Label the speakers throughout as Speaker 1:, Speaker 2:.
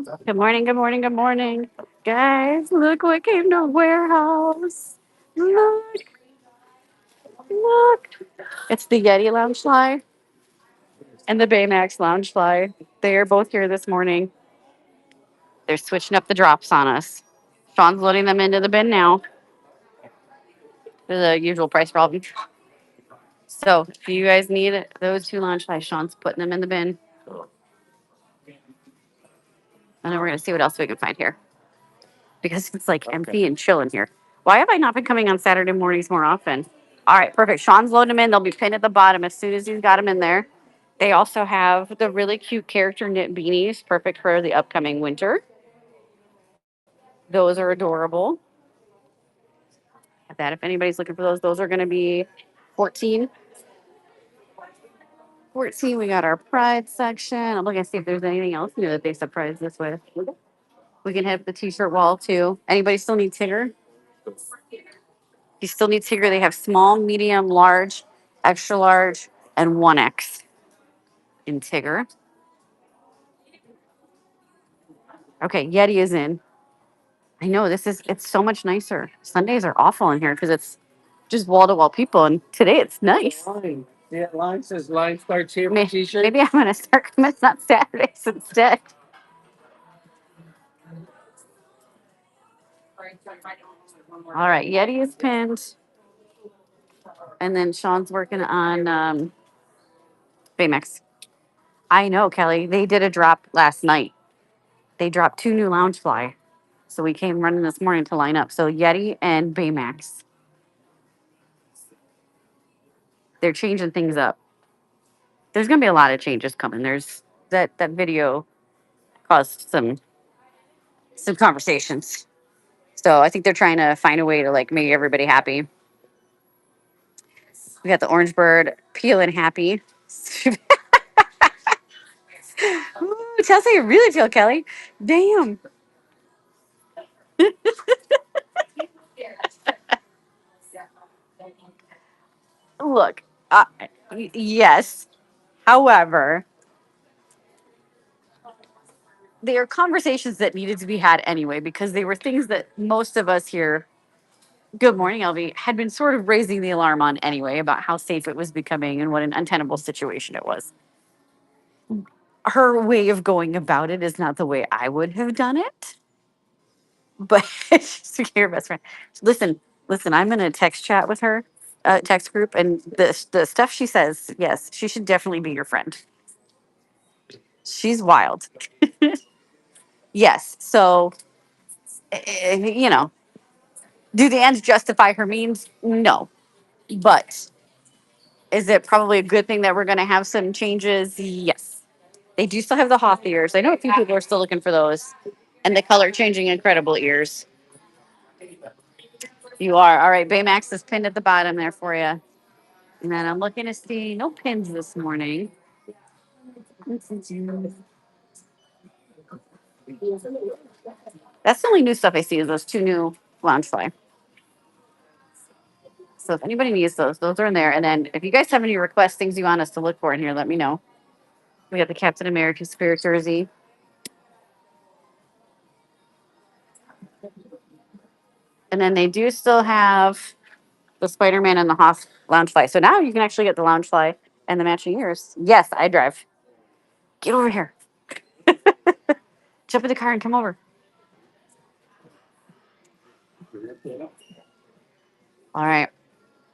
Speaker 1: Good morning, good morning, good morning. Guys, look what came to warehouse. Look, look. It's the Yeti Lounge Fly and the Baymax Lounge Fly. They are both here this morning. They're switching up the drops on us. Sean's loading them into the bin now. The usual price for all of them. So if you guys need those two Lounge Flies, Sean's putting them in the bin. And then we're going to see what else we can find here. Because it's like empty and chill in here. Why have I not been coming on Saturday mornings more often? All right, perfect. Sean's loading them in. They'll be pinned at the bottom as soon as he's got them in there. They also have the really cute character knit beanies, perfect for the upcoming winter. Those are adorable. Have that if anybody's looking for those are going to be 14. 14, we got our pride section. I'm looking to see if there's anything else new that they surprised us with. We can hit the t-shirt wall too. Anybody still need Tigger? You still need Tigger. They have small, medium, large, extra large, and 1X in Tigger. Okay, Yeti is in. I know it's so much nicer. Sundays are awful in here because it's just wall to wall people, and today it's nice.
Speaker 2: Line. Yeah, line says line starts here for t-shirt.
Speaker 1: Maybe I'm gonna start coming on Saturdays instead. All right, Yeti is pinned, and then Sean's working on Baymax. I know, Kelly. They did a drop last night. They dropped two new Loungefly, so we came running this morning to line up. So Yeti and Baymax. They're changing things up. There's gonna be a lot of changes coming. There's that video caused some conversations. So I think they're trying to find a way to like make everybody happy. We got the orange bird peeling happy. Ooh, tell us how you really feel, Kelly. Damn. Look, yes. However, they are conversations that needed to be had anyway because they were things that most of us here, good morning, LV, had been sort of raising the alarm on anyway about how safe it was becoming and what an untenable situation it was. Her way of going about it is not the way I would have done it, but she's your best friend. Listen, listen, I'm in a text chat with her, text group, and the stuff she says, yes, she should definitely be your friend. She's wild. Yes. So, you know, do the ends justify her means? No. But is it probably a good thing that we're going to have some changes? Yes. They do still have the Hoth ears. I know a few people are still looking for those. And the color changing incredible ears. You are. All right. Baymax is pinned at the bottom there for you. And then I'm looking to see no pins this morning. That's the only new stuff I see is those two new Loungefly. So if anybody needs those are in there. And then if you guys have any requests, things you want us to look for in here, let me know. We got the Captain America Spirit jersey. And then they do still have the Spider-Man and the Hoth Loungefly. So now you can actually get the Loungefly and the matching ears. Yes, I drive. Get over here. Jump in the car and come over. All right.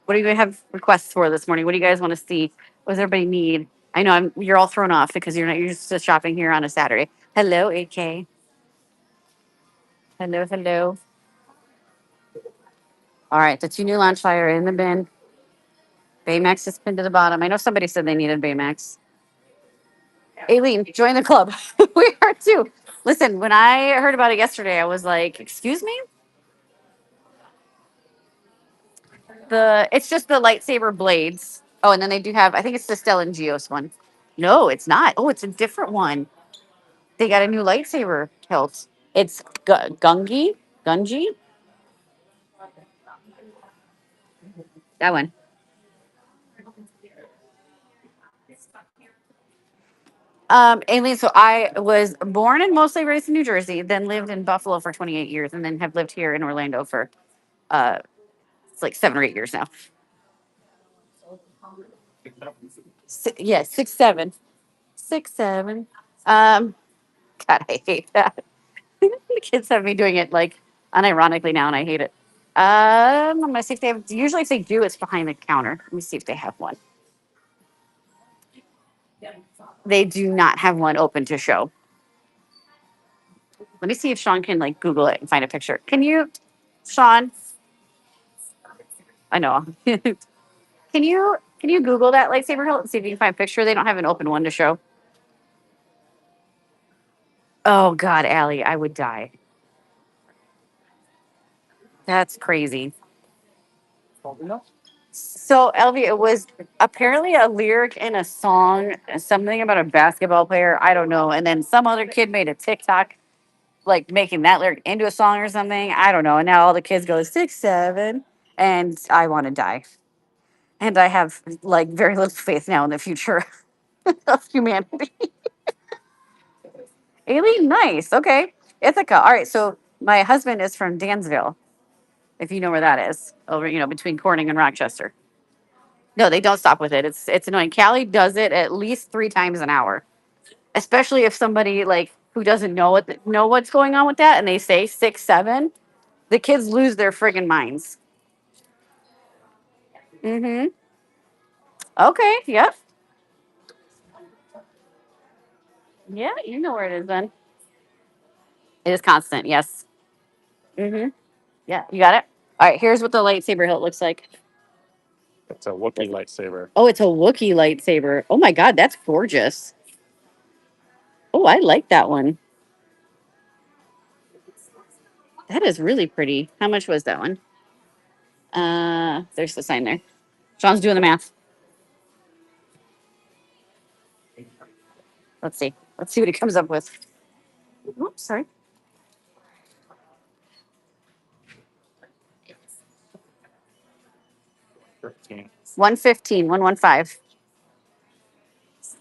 Speaker 1: What do you have requests for this morning? What do you guys want to see? What does everybody need? I know you're all thrown off because you're not used to shopping here on a Saturday. Hello, AK. Hello, hello. All right, the two new Loungefly are in the bin. Baymax is pinned to the bottom. I know somebody said they needed Baymax. Aileen, join the club. We are too. Listen, when I heard about it yesterday, I was like, "Excuse me." It's just the lightsaber blades. Oh, and then they do have. I think it's the Stellan Geos one. No, it's not. Oh, it's a different one. They got a new lightsaber hilt. It's Gungi, that one. Aileen, so I was born and mostly raised in New Jersey, then lived in Buffalo for 28 years, and then have lived here in Orlando for uh, it's like 7 or 8 years now. Yeah, 6, 7, 6, 7. Um, God, I hate that. The kids have me doing it like unironically now, and I hate it. I'm gonna see if they have. Usually, if they do, it's behind the counter. Let me see if they have one. They do not have one open to show. Let me see if Sean can like Google it and find a picture. Can you, Sean? I know. Can you Google that lightsaber hilt and see if you can find a picture? They don't have an open one to show. Oh God, Allie, I would die. That's crazy. So, Elvie, it was apparently a lyric in a song, something about a basketball player. I don't know. And then some other kid made a TikTok, like making that lyric into a song or something. I don't know. And now all the kids go 6, 7, and I want to die. And I have like very little faith now in the future of humanity. Aileen, nice. Okay. Ithaca. All right. So my husband is from Dansville, if you know where that is, over, between Corning and Rochester. No, they don't stop with it. It's annoying. Callie does it at least 3 times an hour, especially if somebody like who doesn't know what's going on with that, and they say 6, 7. The kids lose their friggin' minds. Mm-hmm. Okay. Yep. Yeah, you know where it is then. It is constant. Yes. Mm-hmm. Yeah, you got it. All right. Here's what the lightsaber hilt looks like.
Speaker 2: It's a Wookiee lightsaber.
Speaker 1: Oh, it's a Wookiee lightsaber. Oh my God, that's gorgeous. Oh, I like that one. That is really pretty. How much was that one? There's the sign there. Sean's doing the math. Let's see. Let's see what he comes up with. Oops, sorry.
Speaker 2: 13.
Speaker 1: 115, 115.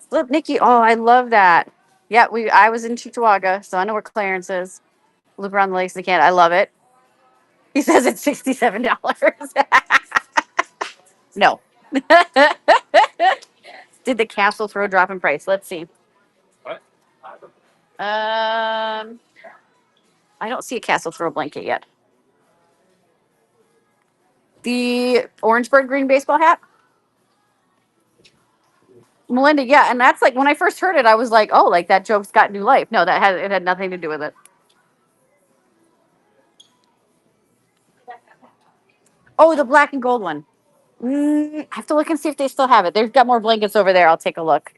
Speaker 1: Look, Nikki. Oh, I love that. Yeah, I was in Cheektowaga, so I know where Clarence is. Loop around the lakes in Canada. I love it. He says it's $67. No. Did the castle throw drop in price? Let's see.
Speaker 2: What?
Speaker 1: I don't see a castle throw blanket yet. The Orangeburg green baseball hat. Melinda, yeah, and that's like when I first heard it, I was like, "Oh, like that joke's got new life." No, it had nothing to do with it. Oh, the black and gold one. I have to look and see if they still have it. They've got more blankets over there. I'll take a look.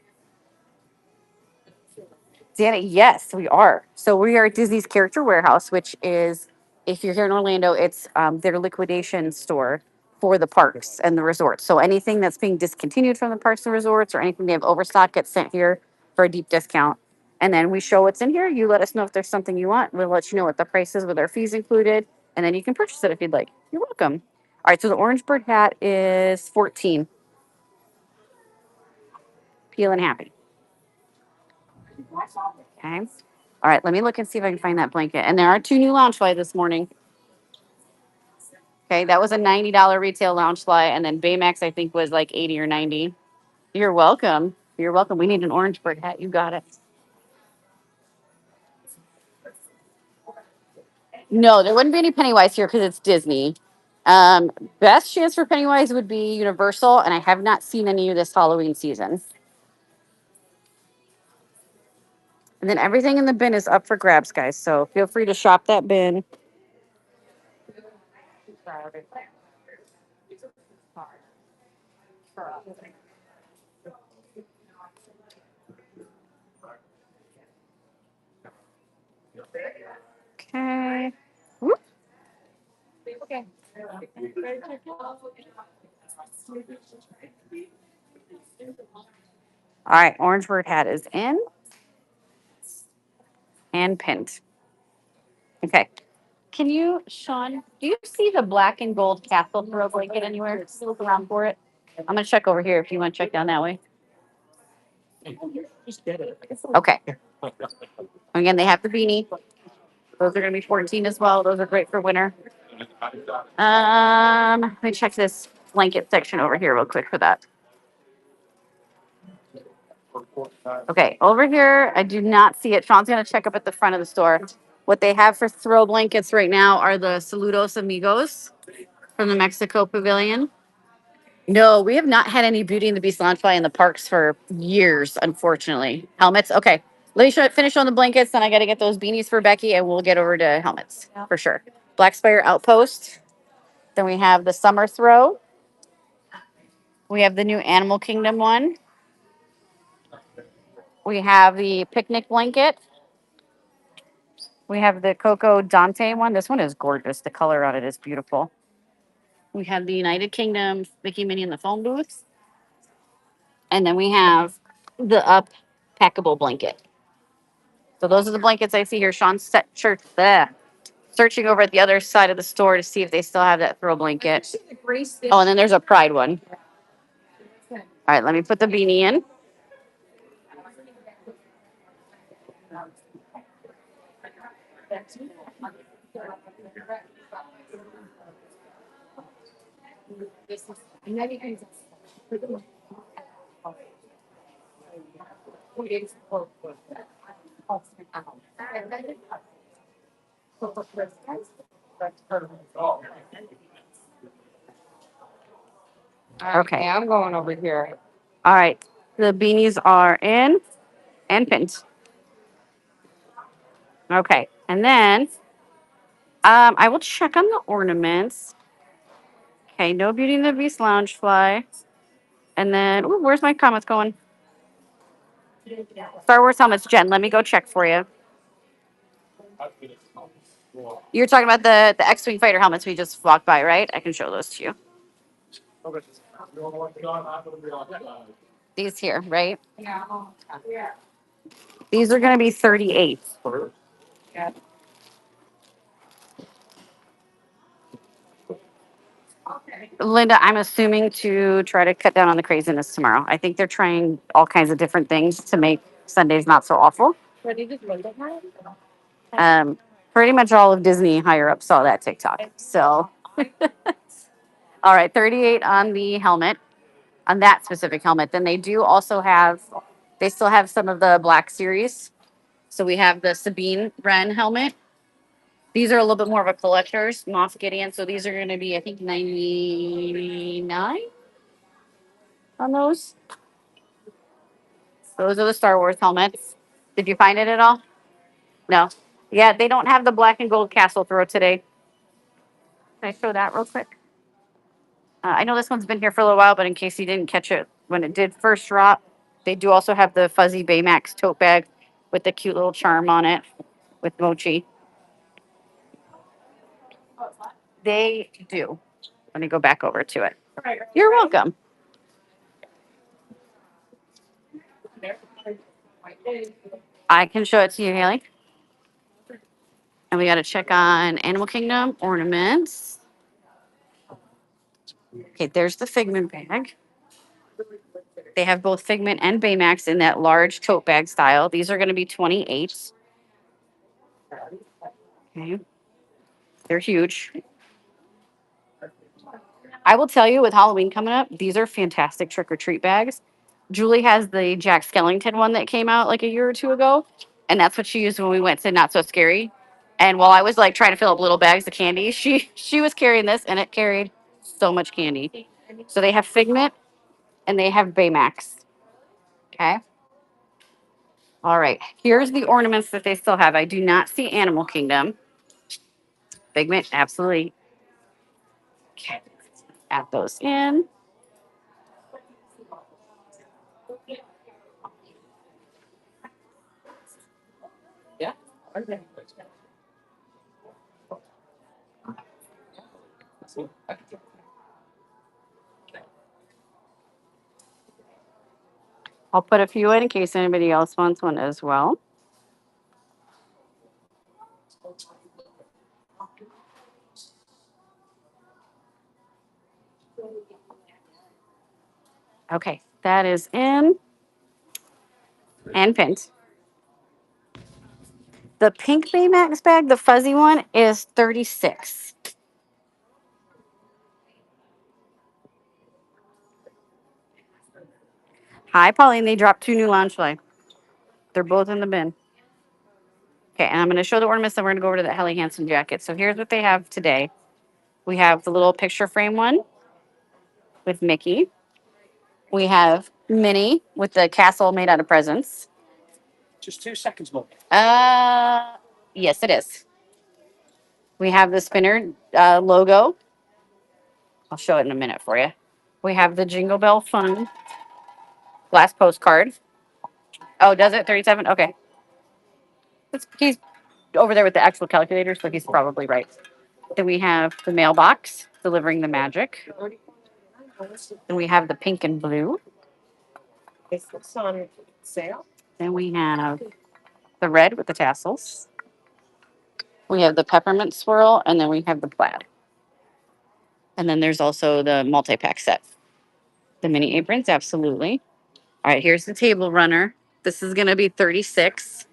Speaker 1: Danny, yes, we are. So we are at Disney's Character Warehouse, which is, if you're here in Orlando, it's their liquidation store for the parks and the resorts. So anything that's being discontinued from the parks and resorts or anything they have overstock gets sent here for a deep discount. And then we show what's in here. You let us know if there's something you want. We'll let you know what the price is with our fees included. And then you can purchase it if you'd like. You're welcome. All right, so the orange bird hat is 14. Peel and happy. Okay. All right, let me look and see if I can find that blanket. And there are 2 new lounge flies this morning. Okay, that was a $90 retail lounge fly, and then Baymax I think was like 80 or 90. You're welcome. You're welcome. We need an orange bird hat. You got it. No, there wouldn't be any Pennywise here because it's Disney. Um, Best chance for Pennywise would be Universal, and I have not seen any this Halloween season. And then everything in the bin is up for grabs, guys. So feel free to shop that bin. Okay. Whoop. All right, orange bird hat is in and pinned. Okay. Can you, Sean, do you see the black and gold castle throw blanket anywhere? Just look around for it. I'm gonna check over here if you want to check down that way. Okay. Again, they have the beanie. Those are going to be 14 as well. Those are great for winter. Let me check this blanket section over here real quick for that. Okay, over here, I do not see it. Sean's going to check up at the front of the store. What they have for throw blankets right now are the Saludos Amigos from the Mexico Pavilion. No, we have not had any Beauty and the Beast loungefly in the parks for years, unfortunately. Helmets, okay. Let me finish on the blankets, then I got to get those beanies for Becky, and we'll get over to helmets for sure. Black Spire Outpost. Then we have the Summer Throw. We have the new Animal Kingdom one. We have the picnic blanket. We have the Coco Dante one. This one is gorgeous. The color on it is beautiful. We have the United Kingdom Mickey, Minnie, and the phone booth. And then we have the Up packable blanket. So those are the blankets I see here. Sean's searching over at the other side of the store to see if they still have that throw blanket. Oh, and then there's a Pride one. All right, let me put the beanie in. Okay, I'm going over here. All right, the beanies are in and pinned. Okay, and then I will check on the ornaments. Okay, no Beauty and the Beast lounge fly. And then, ooh, where's my comments going? Star Wars helmets, Jen. Let me go check for you. You're talking about the X-wing fighter helmets we just walked by, right? I can show those to you. These here, right? These are going to be 38. Linda, I'm assuming to try to cut down on the craziness tomorrow. I think they're trying all kinds of different things to make Sundays not so awful. Um, Pretty much all of Disney higher up saw that TikTok. So, all right, 38 on the helmet, on that specific helmet. Then they do also have, they still have some of the Black Series. So we have the Sabine Wren helmet. These are a little bit more of a collector's Moff Gideon. So these are going to be, I think, 99 on those. Those are the Star Wars helmets. Did you find it at all? No. Yeah, they don't have the black and gold castle throw today. Can I show that real quick? I know this one's been here for a little while, but in case you didn't catch it when it did first drop, they do also have the fuzzy Baymax tote bag with the cute little charm on it with mochi. They do. Let me go back over to it. You're welcome. I can show it to you, Haley. And we got to check on Animal Kingdom ornaments. Okay, there's the Figment bag. They have both Figment and Baymax in that large tote bag style. These are going to be 28. Okay, they're huge. I will tell you, with Halloween coming up, these are fantastic trick or treat bags. Julie has the Jack Skellington one that came out like a year or two ago, and that's what she used when we went to Not So Scary. And while I was like trying to fill up little bags of candy, she was carrying this, and it carried so much candy. So they have Figment and they have Baymax. Okay. All right. Here's the ornaments that they still have. I do not see Animal Kingdom. Figment, absolutely. Okay. Add those in. I'll put a few in case anybody else wants one as well. Okay, that is in. and pinned. The pink Baymax bag, the fuzzy one, is 36. Hi, Pauline. They dropped two new lounge fly. They're both in the bin. Okay, and I'm going to show the ornaments, then we're going to go over to the Helly Hansen jacket. So here's what they have today. We have the little picture frame one with Mickey. We have Minnie with the castle made out of presents.
Speaker 2: Just 2 seconds more.
Speaker 1: Yes, it is. We have the spinner logo. I'll show it in a minute for you. We have the Jingle Bell Fun glass postcard. Oh, does it? 37? Okay. He's over there with the actual calculator, so he's probably right. Then we have the mailbox delivering the magic. Then we have the pink and blue.
Speaker 2: Is this on sale?
Speaker 1: Then we have the red with the tassels. We have the peppermint swirl, and then we have the plaid. And then there's also the multi-pack set. The mini aprons, absolutely. All right, here's the table runner. This is going to be 36.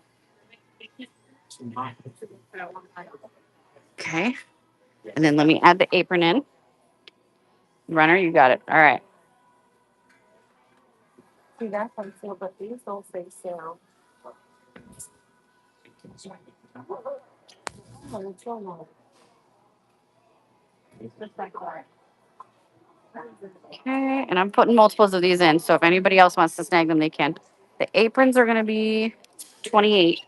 Speaker 1: Okay. And then let me add the apron in. Runner, you got it. All right.
Speaker 3: See, that's on sale, but these don't say sale. Oh, it's so long. It's just like that.
Speaker 1: Okay. And I'm putting multiples of these in. So if anybody else wants to snag them, they can. The aprons are going to be 28.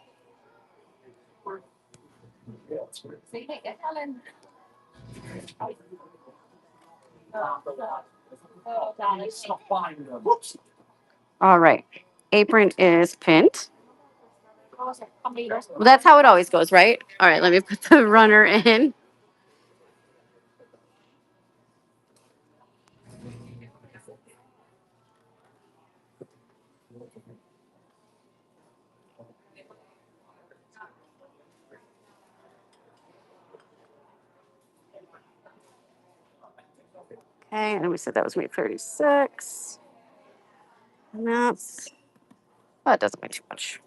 Speaker 1: All right. Apron is pinned. Well, that's how it always goes, right? All right. Let me put the runner in. Okay. And we said that was weight 36. And that's, oh, it doesn't weigh too much.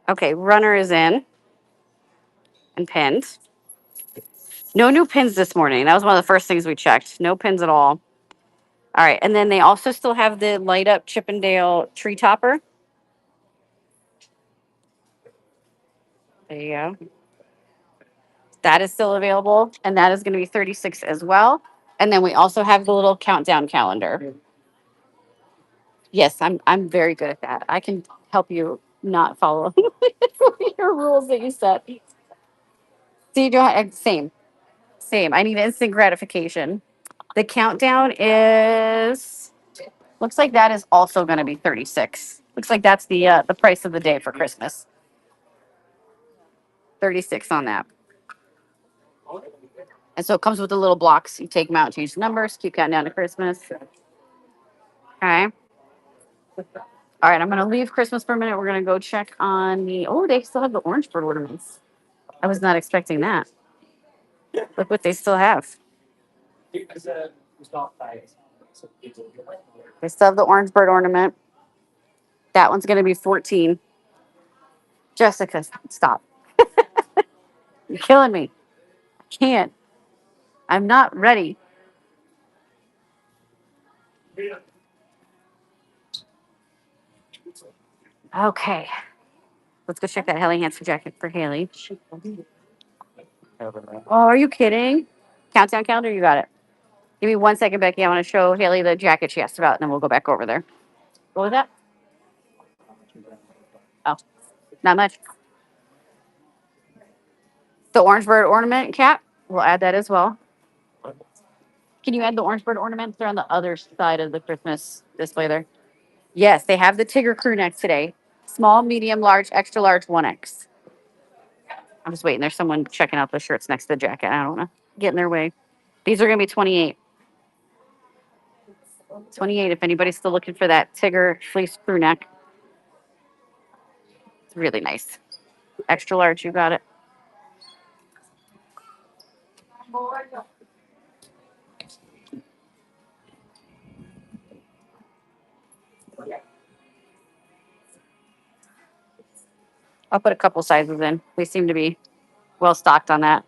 Speaker 1: Okay. Runner is in and pinned. No new pins this morning. That was one of the first things we checked. No pins at all. All right. And then they also still have the light up Chippendale tree topper. There you go. That is still available. And that is going to be 36 as well. And then we also have the little countdown calendar. Yes, I'm very good at that. I can help you not follow your rules that you set. So you don't same. Same. I need instant gratification. The countdown is looks like that is also going to be 36. Looks like that's the price of the day for Christmas. 36 on that. And so it comes with the little blocks. You take them out, change the numbers, keep counting down to Christmas. Okay. All right, I'm going to leave Christmas for a minute. We're going to go check on oh, they still have the orange bird ornaments. I was not expecting that. Look what they still have. They still have the orange bird ornament. That one's going to be 14. Jessica, stop. You're killing me. I can't. I'm not ready. Okay. Let's go check that Helly Hansen jacket for Haley. Oh, are you kidding? Countdown calendar, you got it. Give me 1 second, Becky. I want to show Haley the jacket she asked about, and then we'll go back over there. What was that? Oh, not much. The orange bird ornament cap. We'll add that as well. Can you add the orange bird ornaments? They're on the other side of the Christmas display there. Yes, they have the Tigger crew necks today. Small, medium, large, extra large, 1X. I'm just waiting. There's someone checking out the shirts next to the jacket. I don't know. Get in their way. These are going to be 28. 28 if anybody's still looking for that Tigger fleece crew neck. It's really nice. Extra large, you got it. I'll put a couple sizes in. They seem to be well stocked on that.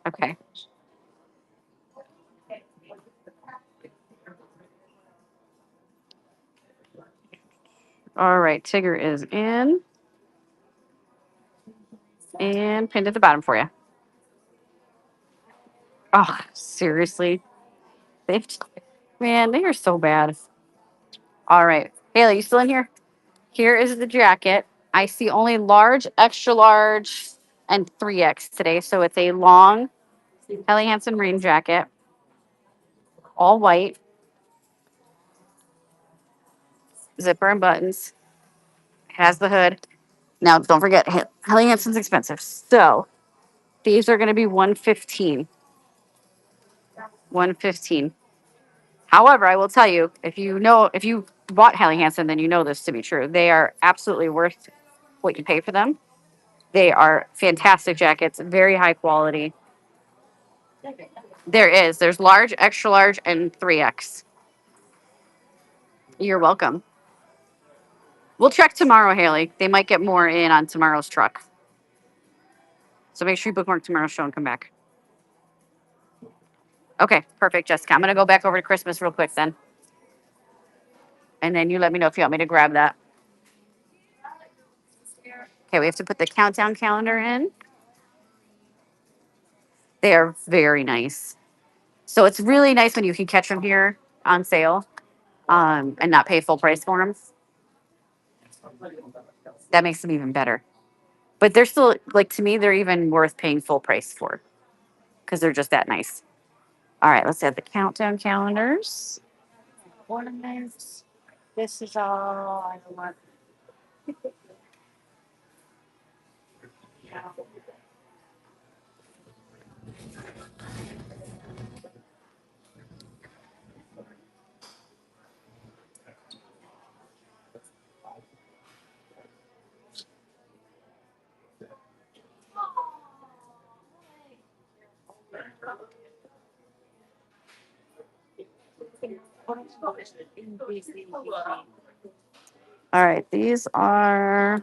Speaker 1: Okay. All right. Tigger is in and pinned at the bottom for you. Oh, seriously. They've, man, they are so bad. All right. Haley, you still in here? Here is the jacket. I see only large, extra large, and 3X today. So it's a long Helly Hansen rain jacket, all white, zipper and buttons. Has the hood. Now, don't forget, Helly Hansen's expensive. So these are going to be 115. 115. However, I will tell you, if you bought Helly Hansen, then you know this to be true. They are absolutely worth what you pay for them. They are fantastic jackets, very high quality. There's large, extra large, and 3X. You're welcome. We'll check tomorrow, Haley. They might get more in on tomorrow's truck. So make sure you bookmark tomorrow's show and come back. Okay, perfect, Jessica. I'm going to go back over to Christmas real quick then. And then you let me know if you want me to grab that. Okay, we have to put the countdown calendar in. They are very nice. So it's really nice when you can catch them here on sale and not pay full price for them. That makes them even better. But they're still, like, to me, they're even worth paying full price for because they're just that nice. All right, let's add the countdown calendars.
Speaker 3: Ornaments. This is all I want.
Speaker 1: All right, these are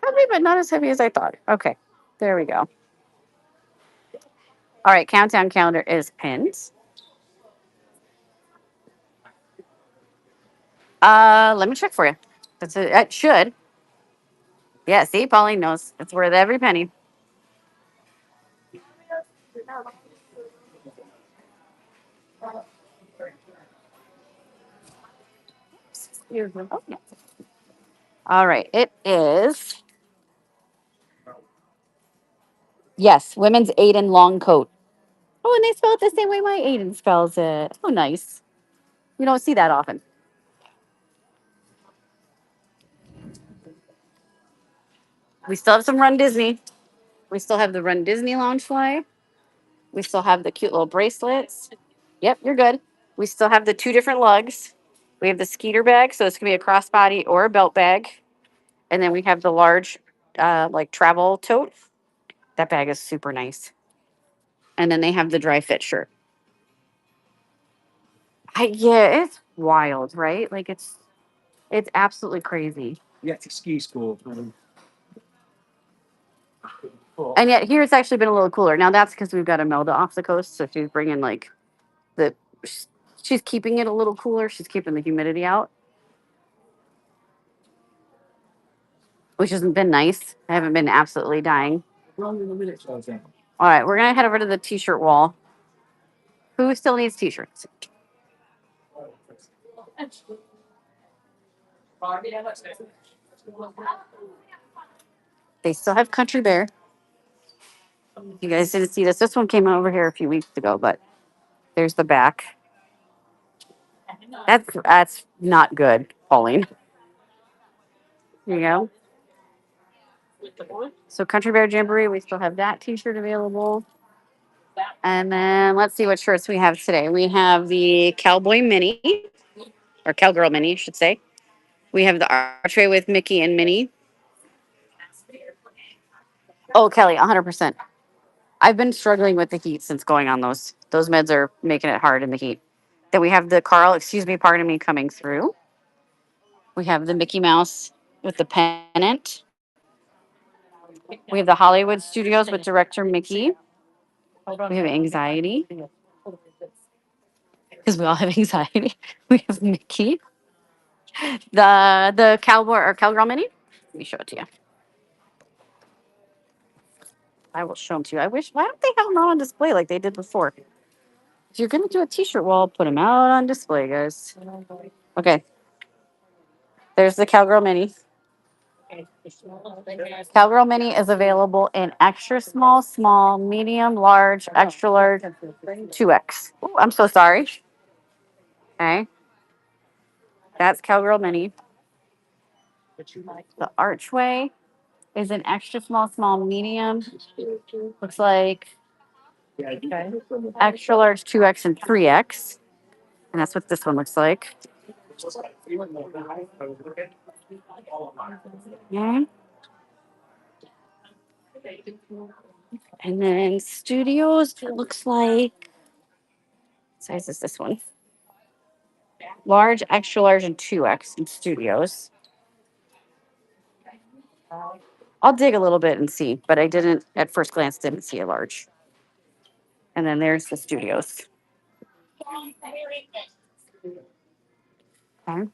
Speaker 1: heavy, but not as heavy as I thought. Okay, there we go. All right, countdown calendar is pinned. Let me check for you. It should. Yeah, see, Pauline knows. It's worth every penny. Oh, yeah. All right, it is. Yes, women's Aiden long coat. Oh, and they spell it the same way my Aiden spells it. Oh, nice. You don't see that often. We still have some Run Disney. We still have the Run Disney lounge fly. We still have the cute little bracelets. Yep, you're good. We still have the two different lugs. We have the Skeeter bag, so this can be a crossbody or a belt bag. And then we have the large, like travel tote. That bag is super nice. And then they have the dry fit shirt. Yeah, it's wild, right? Like it's absolutely crazy.
Speaker 2: Yeti ski school.
Speaker 1: And yet here it's actually been a little cooler. Now that's because we've got Imelda off the coast, so she's bringing like the she's keeping it a little cooler. She's keeping the humidity out, which hasn't been nice. I haven't been absolutely dying. All right, we're gonna head over to the t-shirt wall. Who still needs t-shirts? They still have Country Bear. You guys didn't see this. This one came over here a few weeks ago, but there's the back. That's not good, Pauline. Here you go. So Country Bear Jamboree, we still have that T-shirt available. And then let's see what shirts we have today. We have the Cowboy Mini, or Cowgirl Mini, I should say. We have the Archway with Mickey and Minnie. Oh, Kelly, 100%. I've been struggling with the heat since going on those. Those meds are making it hard in the heat. Then we have the Carl, excuse me, pardon me, coming through. We have the Mickey Mouse with the pennant. We have the Hollywood Studios with director Mickey. We have anxiety because we all have anxiety. We have Mickey. The cowboy or cowgirl mini. Let me show it to you. I will show them to you. I wish. Why don't they have them out on display like they did before? If you're gonna do a T-shirt wall, put them out on display, guys. Okay. There's the cowgirl mini. Cowgirl mini is available in extra small, small, medium, large, extra large, 2X. Oh, I'm so sorry. Okay. That's cowgirl mini. The archway is an extra small, small, medium. Looks like extra large, 2X, and 3X. And that's what this one looks like. Okay. And then studios, it looks like, what size is this one? Large, extra large, and 2X in studios. I'll dig a little bit and see, but I didn't, at first glance, didn't see a large. And then there's the studios. Okay.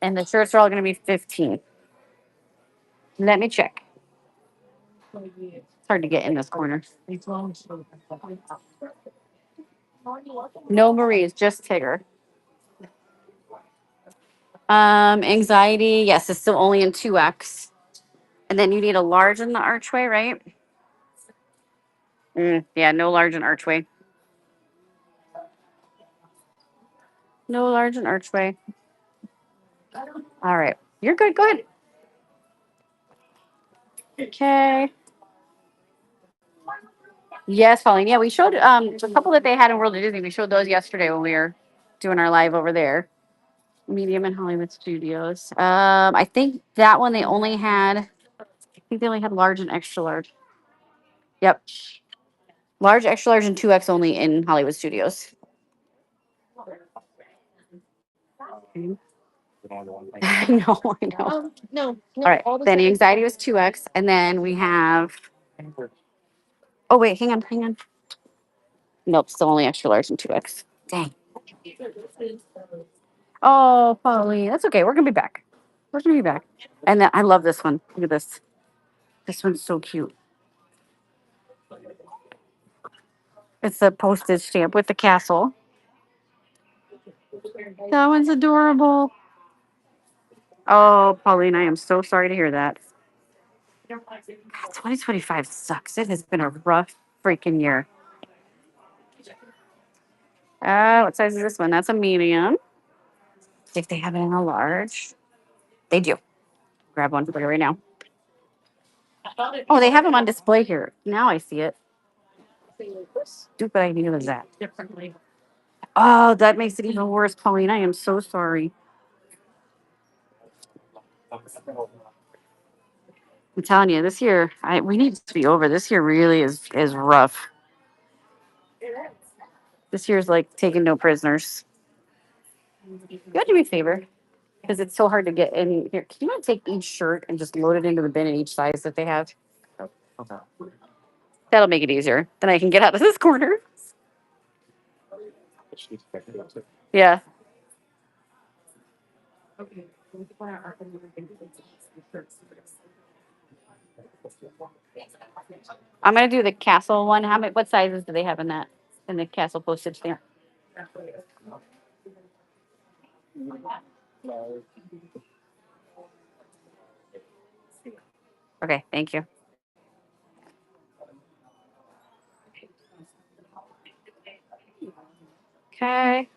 Speaker 1: And the shirts are all going to be 15. Let me check. It's hard to get in this corner. No Marie's, just Tigger. Anxiety, yes, it's still only in 2X. And then you need a large in the archway, right? Yeah, no large in archway. No large in archway. All right. You're good. Go ahead. Okay. Yes, Pauline. Yeah, we showed a couple that they had in World of Disney. We showed those yesterday when we were doing our live over there. Medium and Hollywood Studios. I think that one they only had. I think they only had large and extra large. Yep, large, extra large, and 2X only in Hollywood Studios. Okay. I know, I know.
Speaker 3: No,
Speaker 1: All right. Then the anxiety was 2X, and then we have. Oh wait, hang on. Nope, still only extra large and 2X. Dang. Oh, Pauline, that's okay. We're gonna be back. We're gonna be back. And then I love this one. Look at this. This one's so cute. It's a postage stamp with the castle. That one's adorable. Oh, Pauline, I am so sorry to hear that. God, 2025 sucks. It has been a rough freaking year. What size is this one? That's a medium. See if they have it in a large. They do. Grab one for you right now. Oh, they have them on display here. Now I see it. Stupid idea was that. Oh, that makes it even worse, Pauline. I am so sorry. I'm telling you, this year, we need to be over. This year really is rough. This year's like taking no prisoners. You gotta do me a favor because it's so hard to get in here. Can you not take each shirt and just load it into the bin in each size that they have? That'll make it easier. Then I can get out of this corner. Yeah. I'm gonna do the castle one. How many? What sizes do they have in that? In the castle postage there. Okay, thank you. Okay.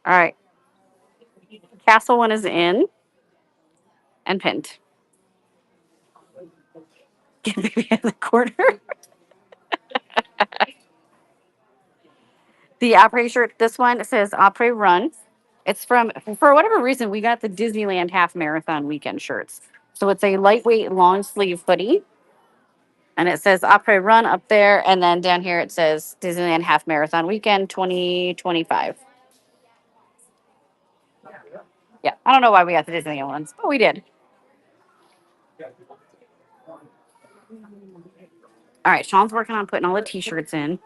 Speaker 1: All right. tassel one is in and pinned. Get baby in the corner. The après shirt, this one says après run. It's from, for whatever reason, we got the Disneyland half marathon weekend shirts. So it's a lightweight long sleeve hoodie. And it says après run up there. And then down here it says Disneyland half marathon weekend 2025. Yeah. I don't know why we got the Disneyland ones, but we did. All right. Sean's working on putting all the t shirts in.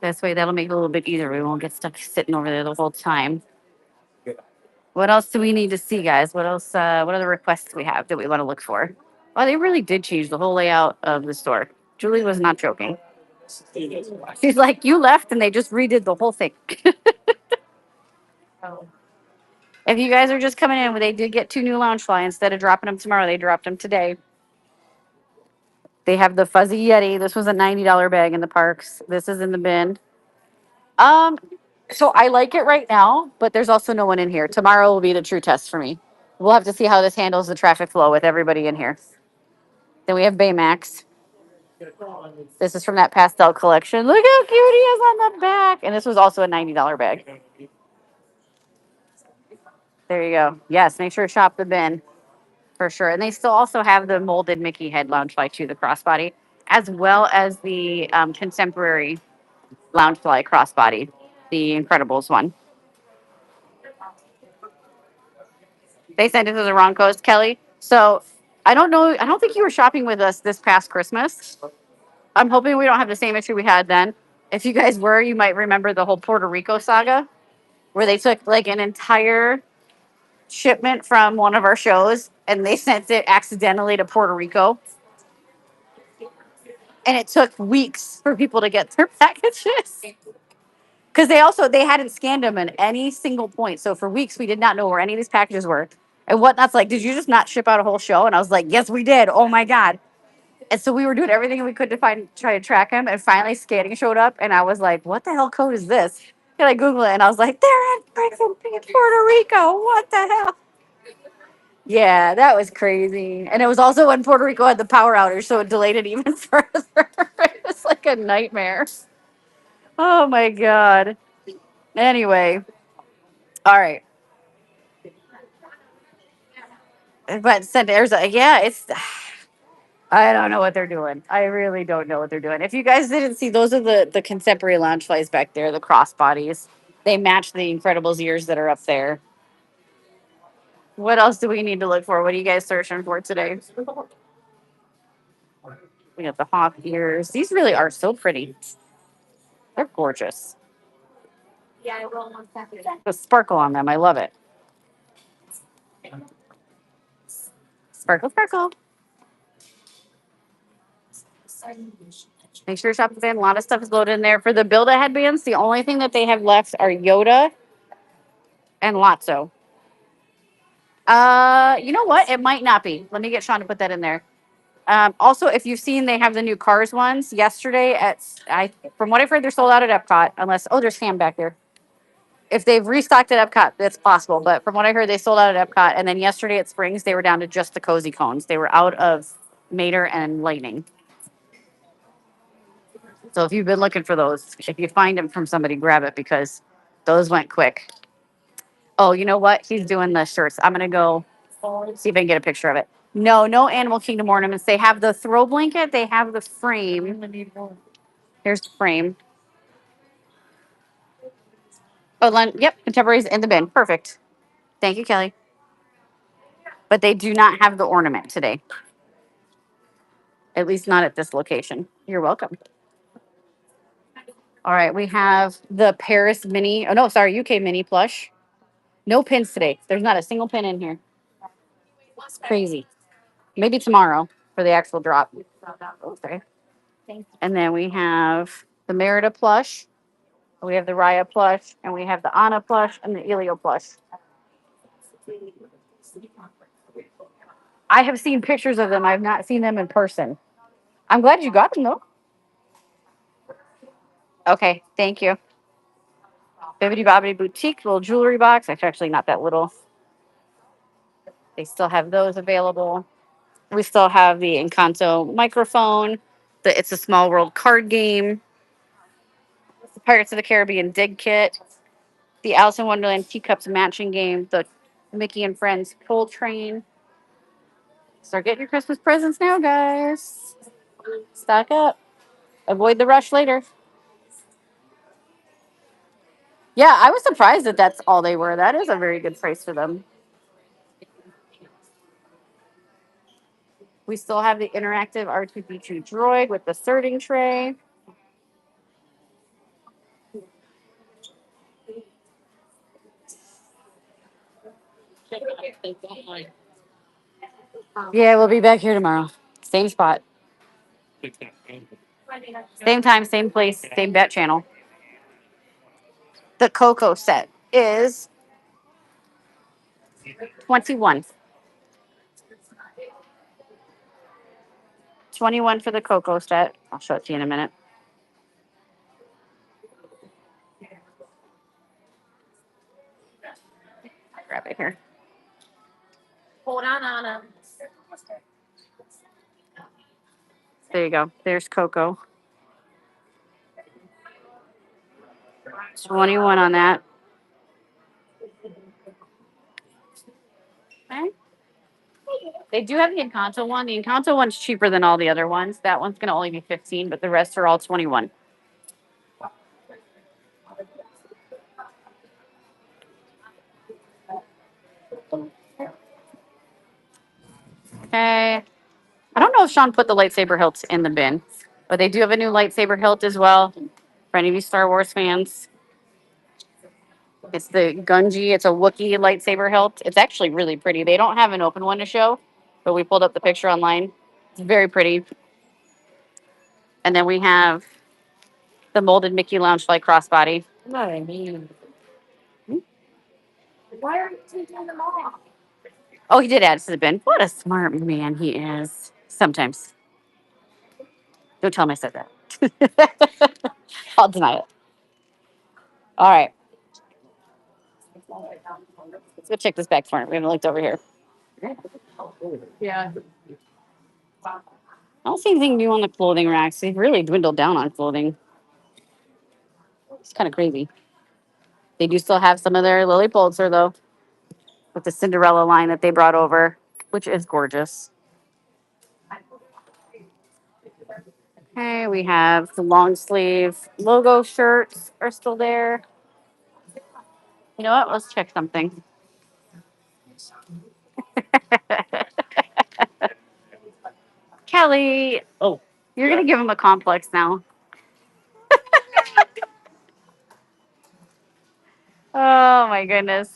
Speaker 1: This way that'll make it a little bit easier. We won't get stuck sitting over there the whole time. What else do we need to see, guys? What else? What other requests do we have that we want to look for? Oh, they really did change the whole layout of the store. Julie was not joking. She's like, you left and they just redid the whole thing. If you guys are just coming in, they did get 2 new Loungefly. Instead of dropping them tomorrow, they dropped them today. They have the Fuzzy Yeti. This was a $90 bag in the parks. This is in the bin. Um, so I like it right now, but there's also no one in here. Tomorrow will be the true test for me. We'll have to see how this handles the traffic flow with everybody in here. Then we have Baymax. This is from that pastel collection. Look how cute he is on the back. And this was also a $90 bag. There you go. Yes, make sure to shop the bin for sure. And they still also have the molded Mickey head Loungefly too, the crossbody, as well as the contemporary Loungefly crossbody, the Incredibles one. They sent it to the wrong coast, Kelly. So I don't know. I don't think you were shopping with us this past Christmas. I'm hoping we don't have the same issue we had then. If you guys were, you might remember the whole Puerto Rico saga where they took like an entire shipment from one of our shows and they sent it accidentally to Puerto Rico. And it took weeks for people to get their packages. Because they hadn't scanned them at any single point. So for weeks we did not know where any of these packages were. And whatnot's like, did you just not ship out a whole show? And I was like, yes, we did. Oh my God. And so we were doing everything we could to try to track him. And finally scanning showed up. And I was like, what the hell code is this? And I Google it and I was like, they're in freaking Puerto Rico. What the hell? Yeah, that was crazy. And it was also when Puerto Rico had the power outage, so it delayed it even further. It was like a nightmare. Oh my God. Anyway, all right. But sent to Arizona. Yeah, it's. I don't know what they're doing. I really don't know what they're doing. If you guys didn't see, those are the contemporary lounge flies back there, the crossbodies. They match the Incredibles ears that are up there. What else do we need to look for? What are you guys searching for today? We got the hawk ears. These really are so pretty. They're gorgeous. The sparkle on them. I love it. Sparkle, sparkle. Make sure to shop the bin. A lot of stuff is loaded in there. For the Build A headbands, the only thing that they have left are Yoda and Lotso. You know what? It might not be. Let me get Sean to put that in there. Also, if you've seen, they have the new Cars ones. Yesterday from what I've heard, they're sold out at Epcot. Unless, oh, there's Sam back there. If they've restocked at Epcot, that's possible. But from what I heard, they sold out at Epcot. And then yesterday at Springs, they were down to just the cozy cones. They were out of Mater and Lightning. So if you've been looking for those, if you find them from somebody, grab it because those went quick. Oh, you know what? He's doing the shirts. I'm gonna go see if I can get a picture of it. No, no Animal Kingdom ornaments. They have the throw blanket. They have the frame. Here's the frame. Oh, yep, contemporaries in the bin. Perfect. Thank you, Kelly. But they do not have the ornament today. At least not at this location. You're welcome. All right, we have the Paris mini. Oh no, sorry, UK mini plush. No pins today. There's not a single pin in here. It's crazy. Maybe tomorrow for the actual drop. Okay. And then we have the Merida plush. We have the Raya plush, and we have the Anna plush and the Elio plush. I have seen pictures of them. I've not seen them in person. I'm glad you got them though. Okay, thank you. Bibbidi Bobbidi Boutique little jewelry box. It's actually not that little. They still have those available. We still have the Encanto microphone. The It's a Small World card game. The Pirates of the Caribbean dig kit. The Alice in Wonderland teacups matching game. The Mickey and Friends pull train. Start getting your Christmas presents now, guys. Stock up. Avoid the rush later. Yeah, I was surprised that that's all they were. That is a very good price for them. We still have the interactive R2D2 droid with the sorting tray. Yeah, we'll be back here tomorrow. Same spot, same time, same place, same bat channel. The Coco set is 21. 21 for the Coco set. I'll show it to you in a minute. Grab it here.
Speaker 3: Hold on, Anna.
Speaker 1: There you go. There's Coco. 21 on that. Okay. They do have the Encanto one. The Encanto one's cheaper than all the other ones. That one's going to only be 15, but the rest are all 21. Okay. I don't know if Sean put the lightsaber hilts in the bin, but they do have a new lightsaber hilt as well. For any of you Star Wars fans, it's the Gunji. It's a Wookiee lightsaber hilt. It's actually really pretty. They don't have an open one to show, but we pulled up the picture online. It's very pretty. And then we have the molded Mickey Loungefly crossbody.
Speaker 3: What I mean. Why are you taking them off?
Speaker 1: Oh, he did add to the bin. What a smart man he is. Sometimes. Don't tell him I said that. I'll deny it. All right. Let's go check this back corner. We haven't looked over here.
Speaker 3: Yeah.
Speaker 1: I don't see anything new on the clothing racks. They've really dwindled down on clothing. It's kind of crazy. They do still have some of their Lily Pulitzer, though, with the Cinderella line that they brought over, which is gorgeous. Okay, we have the long sleeve logo shirts are still there. You know what? Let's check something. Kelly,
Speaker 2: Oh,
Speaker 1: you're going to give him a complex now. Oh, my goodness.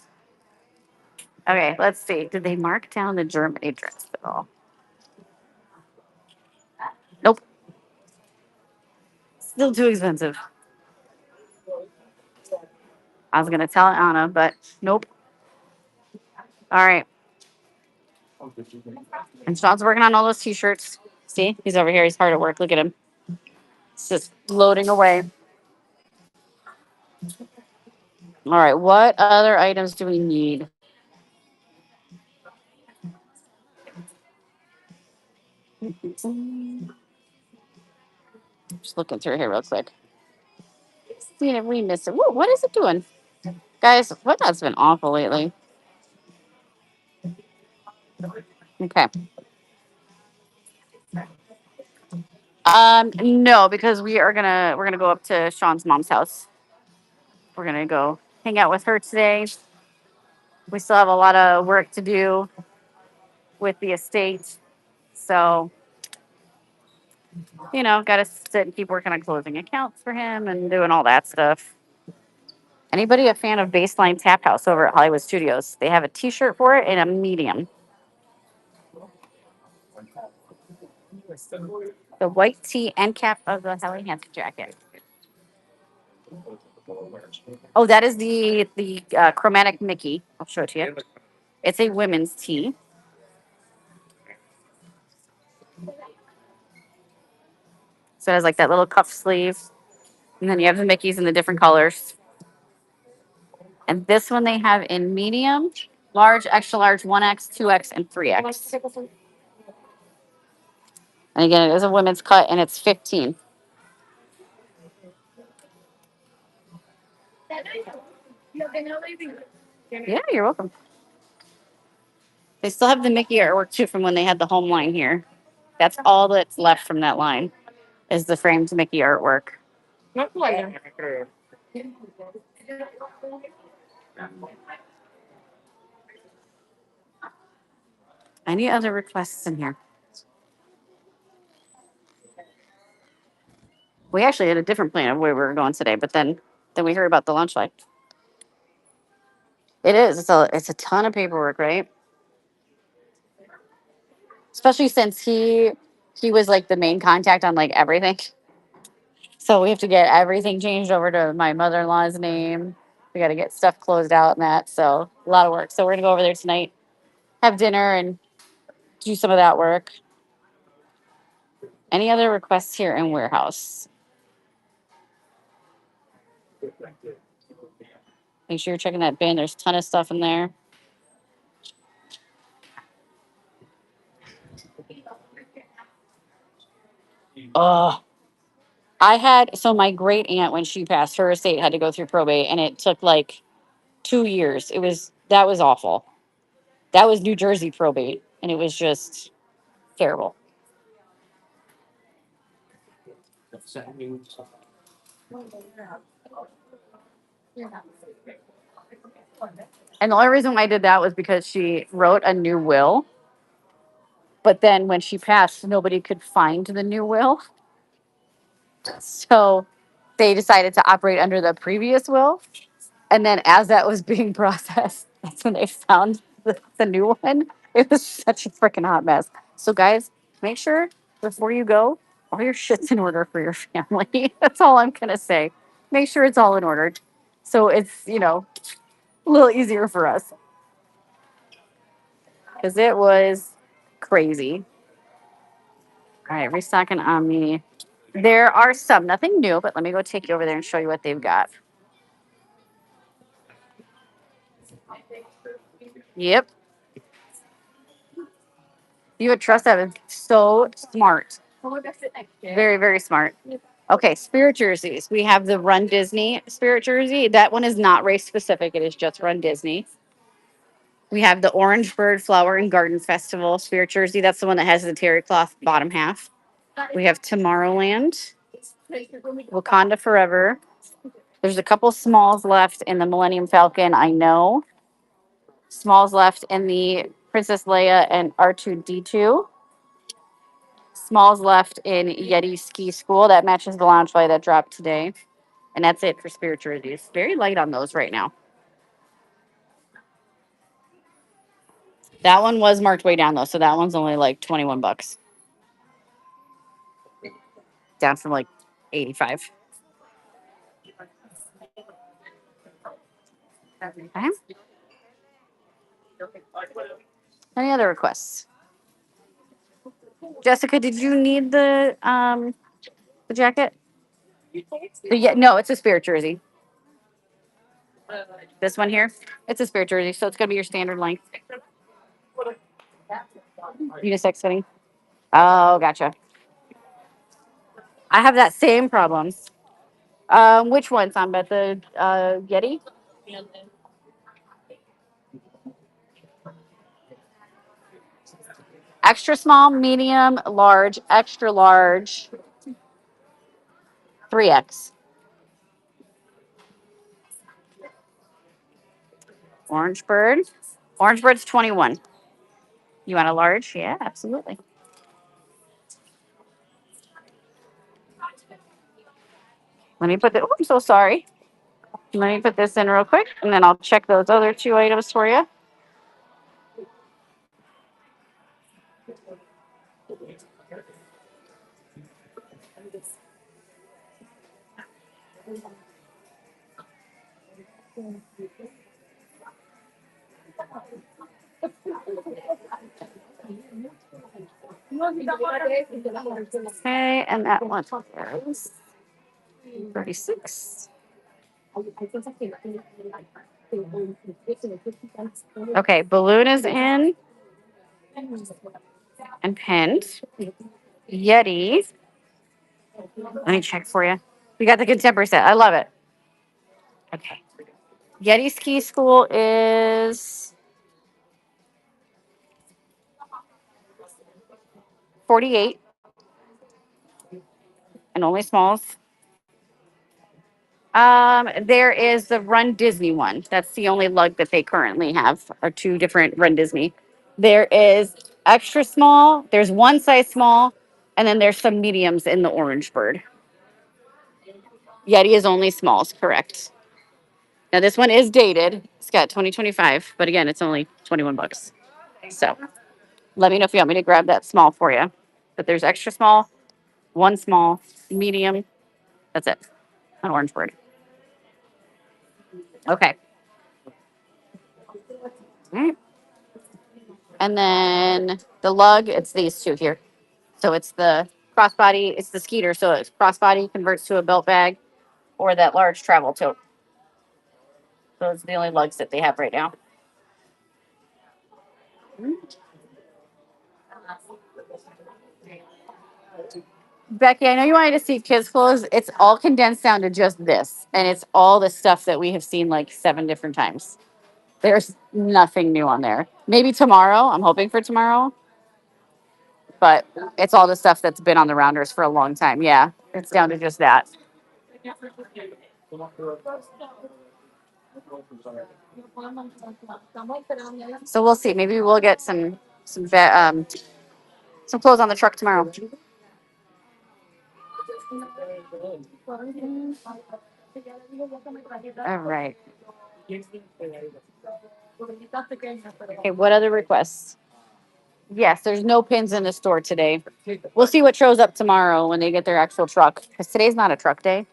Speaker 1: Okay, let's see. Did they mark down the Germany dress at all? Nope. Still too expensive. I was going to tell Anna, but nope. All right. And Sean's working on all those t-shirts. See, he's over here. He's hard at work. Look at him. It's just loading away. All right. What other items do we need? Just looking through here real quick. See if we missed it. Whoa, what is it doing? Guys, what has been awful lately? Okay. No, because we're gonna go up to Sean's mom's house. We're gonna go hang out with her today. We still have a lot of work to do with the estate. So, gotta sit and keep working on closing accounts for him and doing all that stuff. Anybody a fan of Baseline Tap House over at Hollywood Studios? They have a t-shirt for it in a medium. The white tee end cap of the Helly Hansen jacket. Oh, that is the chromatic Mickey. I'll show it to you. It's a women's tee. So it has like that little cuff sleeve. And then you have the Mickeys in the different colors. And this one they have in medium, large, extra large, 1X, 2X, and 3X. And again, it is a women's cut and it's 15. Yeah, you're welcome. They still have the Mickey artwork too from when they had the home line here. That's all that's left from that line is the framed Mickey artwork.
Speaker 2: Not quite.
Speaker 1: Any other requests in here? We actually had a different plan of where we were going today, but then we heard about the lunch light. It is. It's a ton of paperwork, right? Especially since he was like the main contact on like everything. So we have to get everything changed over to my mother-in-law's name. We got to get stuff closed out and that. So a lot of work. So we're gonna go over there tonight, have dinner, and do some of that work. Any other requests here in warehouse? Make sure you're checking that bin. There's a ton of stuff in there. Oh, so my great aunt, when she passed, her estate had to go through probate, and it took like 2 years. That was awful. That was New Jersey probate, and it was just terrible. And the only reason why I did that was because she wrote a new will, but then when she passed, nobody could find the new will. So they decided to operate under the previous will. And then as that was being processed, that's when they found the new one. It was such a freaking hot mess. So guys, make sure before you go, all your shit's in order for your family. That's all I'm gonna say. Make sure it's all in order. So it's, a little easier for us. Because it was crazy. All right, restocking on me. There are some, nothing new, but let me go take you over there and show you what they've got. Yep. You would trust that is so smart. Very, very smart. Okay, spirit jerseys. We have the Run Disney spirit jersey. That one is not race specific, it is just Run Disney. We have the Orange Bird Flower and Garden Festival spirit jersey. That's the one that has the terry cloth bottom half. We have Tomorrowland, Wakanda Forever. There's a couple smalls left in the Millennium Falcon, I know. Smalls left in the Princess Leia and R2D2. Smalls left in Yeti Ski School. That matches the lounge fly that dropped today. And that's it for spirit jerseys. Very light on those right now. That one was marked way down though, so that one's only like $21. Down from like 85. Okay. Any other requests? Jessica, did you need the jacket? Yeah, no, it's a spirit jersey. This one here, it's a spirit jersey, so it's gonna be your standard length. Unisex fitting. Oh, gotcha. I have that same problem. Which one, Samba? The Yeti? Extra small, medium, large, extra large, 3X. Orange bird. Orange bird's 21. You want a large? Yeah, absolutely. Let me put the, oh, I'm so sorry. Let me put this in real quick, and then I'll check those other two items for you. Okay, and that one is 36. Okay, balloon is in and pinned. Yeti. Let me check for you. We got the contemporary set. I love it. Okay. Yeti Ski School is 48 and only smalls. There is the Run Disney one. That's the only lug that they currently have, or two different Run Disney. There is extra small, there's one size small, and then there's some mediums in the orange bird. Yeti is only smalls, correct. Now this one is dated. It's got 2025, but again, it's only 21 bucks. So let me know if you want me to grab that small for you. But there's extra small, one small, medium. That's it. An orange bird. Okay. All right. And then the lug, it's these two here. So it's the crossbody, it's the Skeeter. So it's crossbody converts to a belt bag or that large travel tote. Those are the only lugs that they have right now. Becky, I know you wanted to see kids' clothes. It's all condensed down to just this. And it's all the stuff that we have seen like 7 different times. There's nothing new on there. Maybe tomorrow. I'm hoping for tomorrow. But it's all the stuff that's been on the rounders for a long time. Yeah, it's down to just that. So we'll see. Maybe we'll get some clothes on the truck tomorrow. All right. Okay. What other requests? Yes, there's no pins in the store today. We'll see what shows up tomorrow when they get their actual truck. Because today's not a truck day,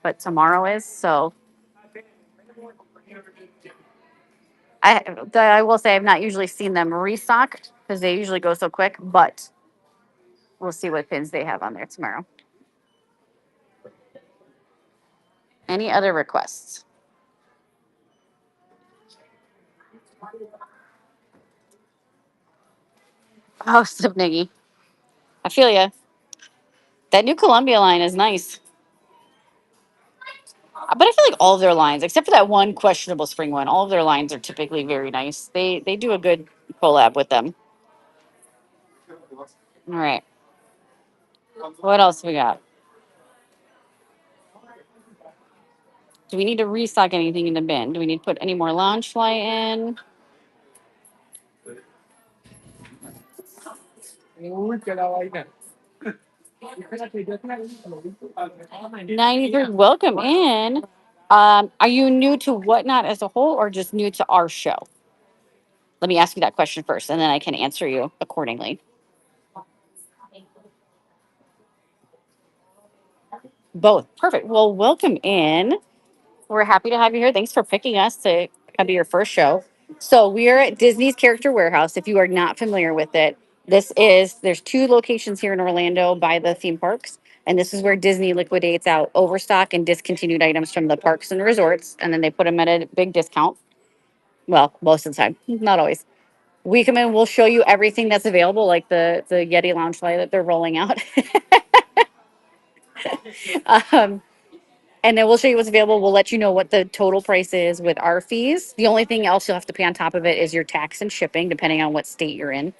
Speaker 1: but tomorrow is. So I will say I've not usually seen them restock because they usually go so quick. But we'll see what pins they have on there tomorrow. Any other requests? Oh, Subniggy. I feel ya. That new Columbia line is nice. But I feel like all of their lines, except for that one questionable spring one, all of their lines are typically very nice. They do a good collab with them. All right. What else we got? Do we need to restock anything in the bin? Do we need to put any more lounge fly in? 93. Welcome in. Are you new to Whatnot as a whole or just new to our show? Let me ask you that question first, and then I can answer you accordingly. Both. Perfect. Well, welcome in. We're happy to have you here. Thanks for picking us to come to your first show. So we're at Disney's Character Warehouse. If you are not familiar with it, there's two locations here in Orlando by the theme parks. And this is where Disney liquidates out overstock and discontinued items from the parks and resorts. And then they put them at a big discount. Well, most of the time, not always. We come in, we'll show you everything that's available, like the Yeti Lounge Fly that they're rolling out. um, and then we'll show you what's available. We'll let you know what the total price is with our fees. The only thing else you'll have to pay on top of it is your tax and shipping, depending on what state you're in.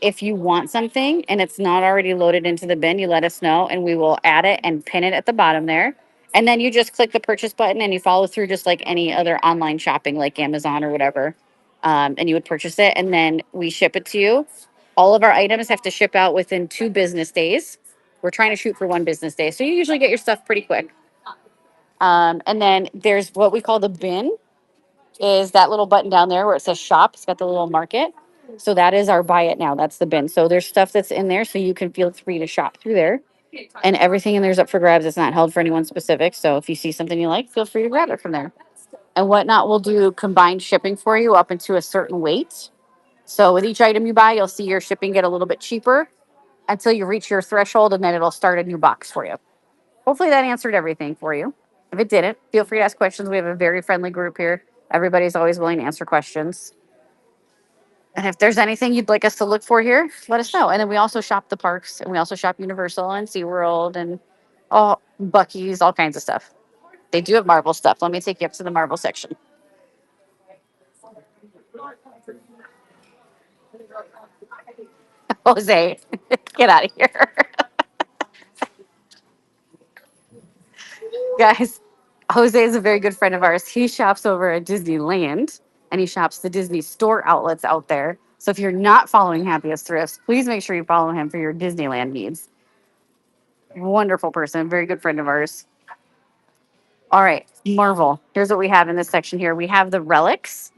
Speaker 1: If you want something and it's not already loaded into the bin, you let us know and we will add it and pin it at the bottom there. And then you just click the purchase button and you follow through just like any other online shopping, like Amazon or whatever. And you would purchase it and then we ship it to you. All of our items have to ship out within 2 business days. We're trying to shoot for 1 business day. So you usually get your stuff pretty quick. And then there's what we call the bin, is that little button down there where it says shop. It's got the little market. So that is our buy it now. That's the bin. So there's stuff that's in there so you can feel free to shop through there. And everything in there's up for grabs. It's not held for anyone specific. So if you see something you like, feel free to grab it from there. And Whatnot will do combined shipping for you up into a certain weight. So with each item you buy, you'll see your shipping get a little bit cheaper until you reach your threshold, and then it'll start a new box for you. Hopefully that answered everything for you. If it didn't, feel free to ask questions. We have a very friendly group here. Everybody's always willing to answer questions. And if there's anything you'd like us to look for here, let us know. And then we also shop the parks, and we also shop Universal and SeaWorld and all Bucky's, all kinds of stuff. They do have Marvel stuff. Let me take you up to the Marvel section. Jose, get out of here. Guys, Jose is a very good friend of ours. He shops over at Disneyland and he shops the Disney store outlets out there. So if you're not following Happiest Thrifts, please make sure you follow him for your Disneyland needs. Wonderful person, very good friend of ours. All right, Marvel. Here's what we have in this section here. We have the relics.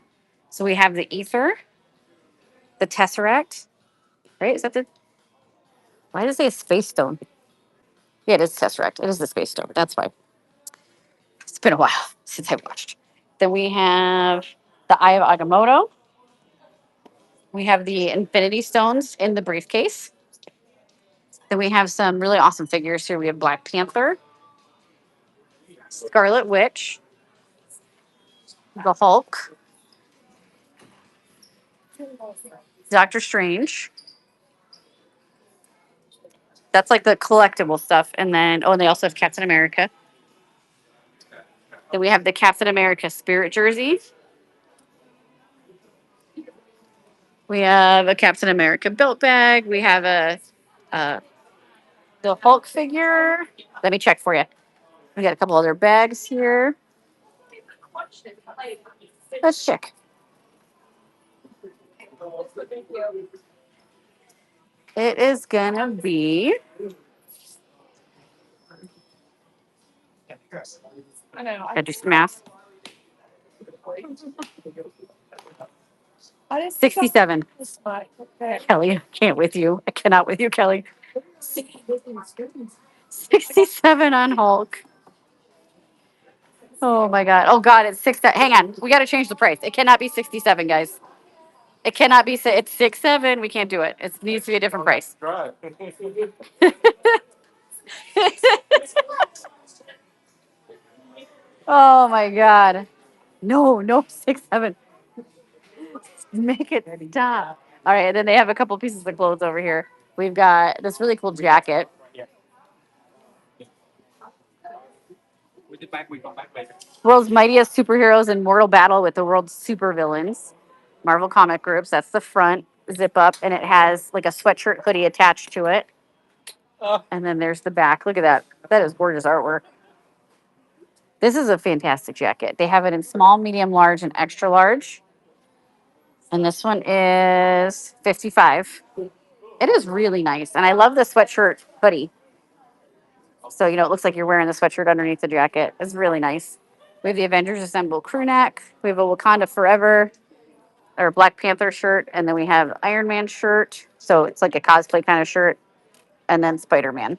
Speaker 1: So we have the ether, the tesseract, right? Is that the, why does it say a space stone? Yeah, it is tesseract. It is the space stone. That's why. It's been a while since I watched. Then we have the Eye of Agamotto. We have the Infinity Stones in the briefcase. Then we have some really awesome figures here. We have Black Panther, Scarlet Witch, the Hulk, Doctor Strange. That's like the collectible stuff. And then, oh, and they also have Captain America. Then we have the Captain America Spirit jersey. We have a Captain America belt bag. We have uh, the Hulk figure. Let me check for you. We got a couple other bags here. Let's check. It is gonna be. I do some math. 67. Kelly, I can't with you. I cannot with you, Kelly. 67 on Hulk. Oh my God. Oh God, it's six. Hang on. We got to change the price. It cannot be 67, guys. It cannot be. It's 6-7. We can't do it. It needs to be a different price. Oh my God. No, no, 6-7. Make it stop. All right. And then they have a couple pieces of clothes over here. We've got this really cool jacket. World's mightiest superheroes in mortal battle with the world's supervillains. Marvel comic groups. That's the front zip up, and it has like a sweatshirt hoodie attached to it. And then there's the back. Look at that. That is gorgeous artwork. This is a fantastic jacket. They have it in small, medium, large, and extra large. And this one is 55. It is really nice. And I love the sweatshirt hoodie. So, it looks like you're wearing the sweatshirt underneath the jacket. It's really nice. We have the Avengers Assemble crew neck. We have a Wakanda Forever or Black Panther shirt. And then we have Iron Man shirt. So it's like a cosplay kind of shirt. And then Spider-Man.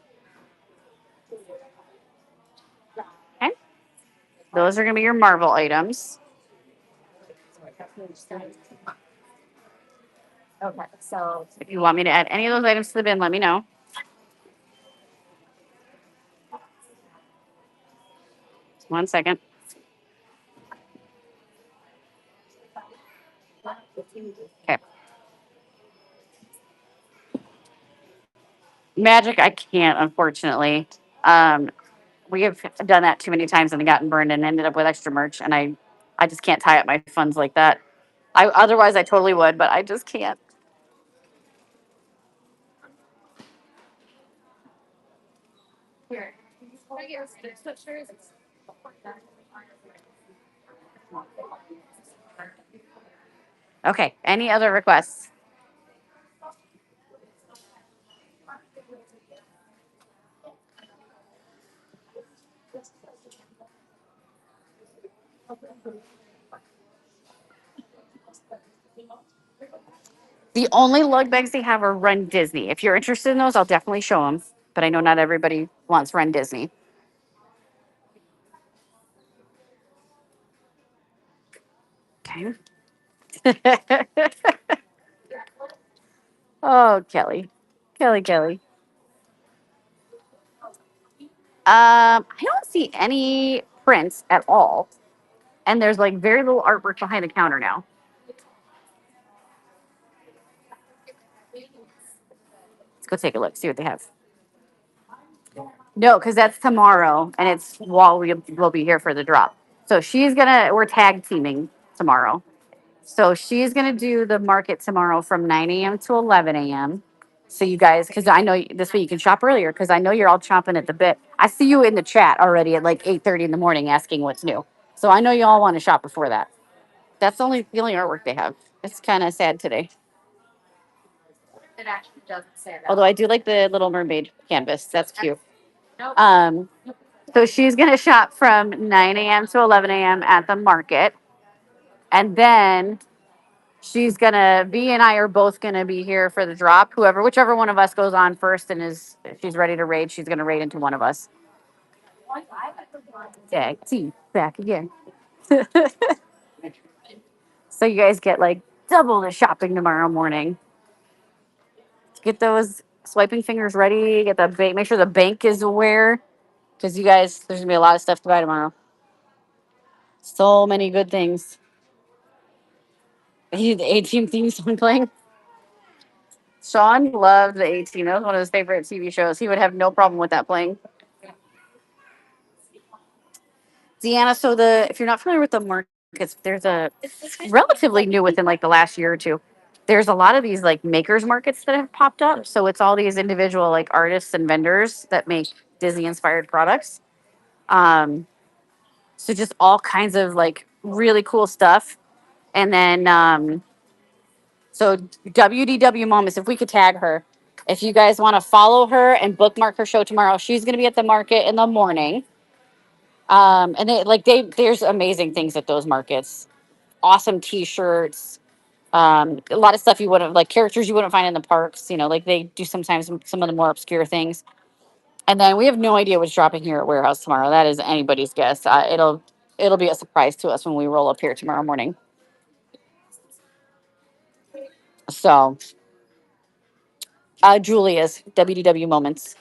Speaker 1: Okay. Those are going to be your Marvel items. Okay. So if you want me to add any of those items to the bin, let me know. One second. Okay. Magic, I can't, unfortunately. We have done that too many times and gotten burned and ended up with extra merch, and I just can't tie up my funds like that. Otherwise I totally would, but I just can't. Okay. Any other requests? The only lug bags they have are Run Disney. If you're interested in those, I'll definitely show them. But I know not everybody wants Run Disney. Okay. Oh, Kelly. Kelly. I don't see any. prints at all. And there's like very little artwork behind the counter now. Let's go take a look, see what they have. No, because that's tomorrow, and it's while we will be here for the drop. So we're tag teaming tomorrow. So she's gonna do the market tomorrow from 9 a.m. to 11 a.m. So you guys, because I know this way you can shop earlier, because I know you're all chomping at the bit. I see you in the chat already at like 8:30 in the morning asking what's new. So I know you all want to shop before that. That's the only artwork they have. It's kind of sad today.
Speaker 3: It actually doesn't say that.
Speaker 1: Although I do like the Little Mermaid canvas. That's cute. Um, so she's gonna shop from 9 a.m. to 11 a.m. at the market, and then B and I are both gonna be here for the drop. Whichever one of us goes on first and if she's ready to raid, she's gonna raid into one of us. Tag team back again. So you guys get like double the shopping tomorrow morning. Get those swiping fingers ready. Get the bank. Make sure the bank is aware, because you guys, there's gonna be a lot of stuff to buy tomorrow. So many good things. The A-Team theme song playing. Sean loved the A-Team. That was one of his favorite TV shows. He would have no problem with that playing. Deanna, so if you're not familiar with the markets, it's relatively new within like the last year or two. There's a lot of these like makers markets that have popped up. So it's all these individual like artists and vendors that make Disney inspired products. Um, so just all kinds of like really cool stuff. And then so WDW Moments, if we could tag her, if you guys want to follow her and bookmark her show tomorrow, she's going to be at the market in the morning. And there's amazing things at those markets. Awesome T-shirts. A lot of stuff you wouldn't like characters you wouldn't find in the parks. Like they do sometimes some of the more obscure things. And then we have no idea what's dropping here at Warehouse tomorrow. That is anybody's guess. It'll be a surprise to us when we roll up here tomorrow morning. So, Julia's WDW Moments.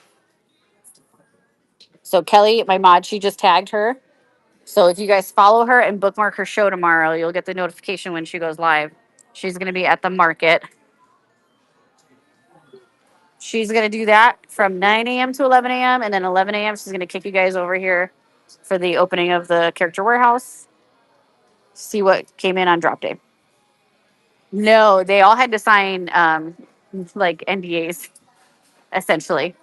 Speaker 1: So Kelly, my mod, she just tagged her. So if you guys follow her and bookmark her show tomorrow, you'll get the notification when she goes live. She's going to be at the market. She's going to do that from 9 a.m. to 11 a.m. And then 11 a.m. she's going to kick you guys over here for the opening of the character warehouse. See what came in on drop day. No, they all had to sign like NDAs essentially.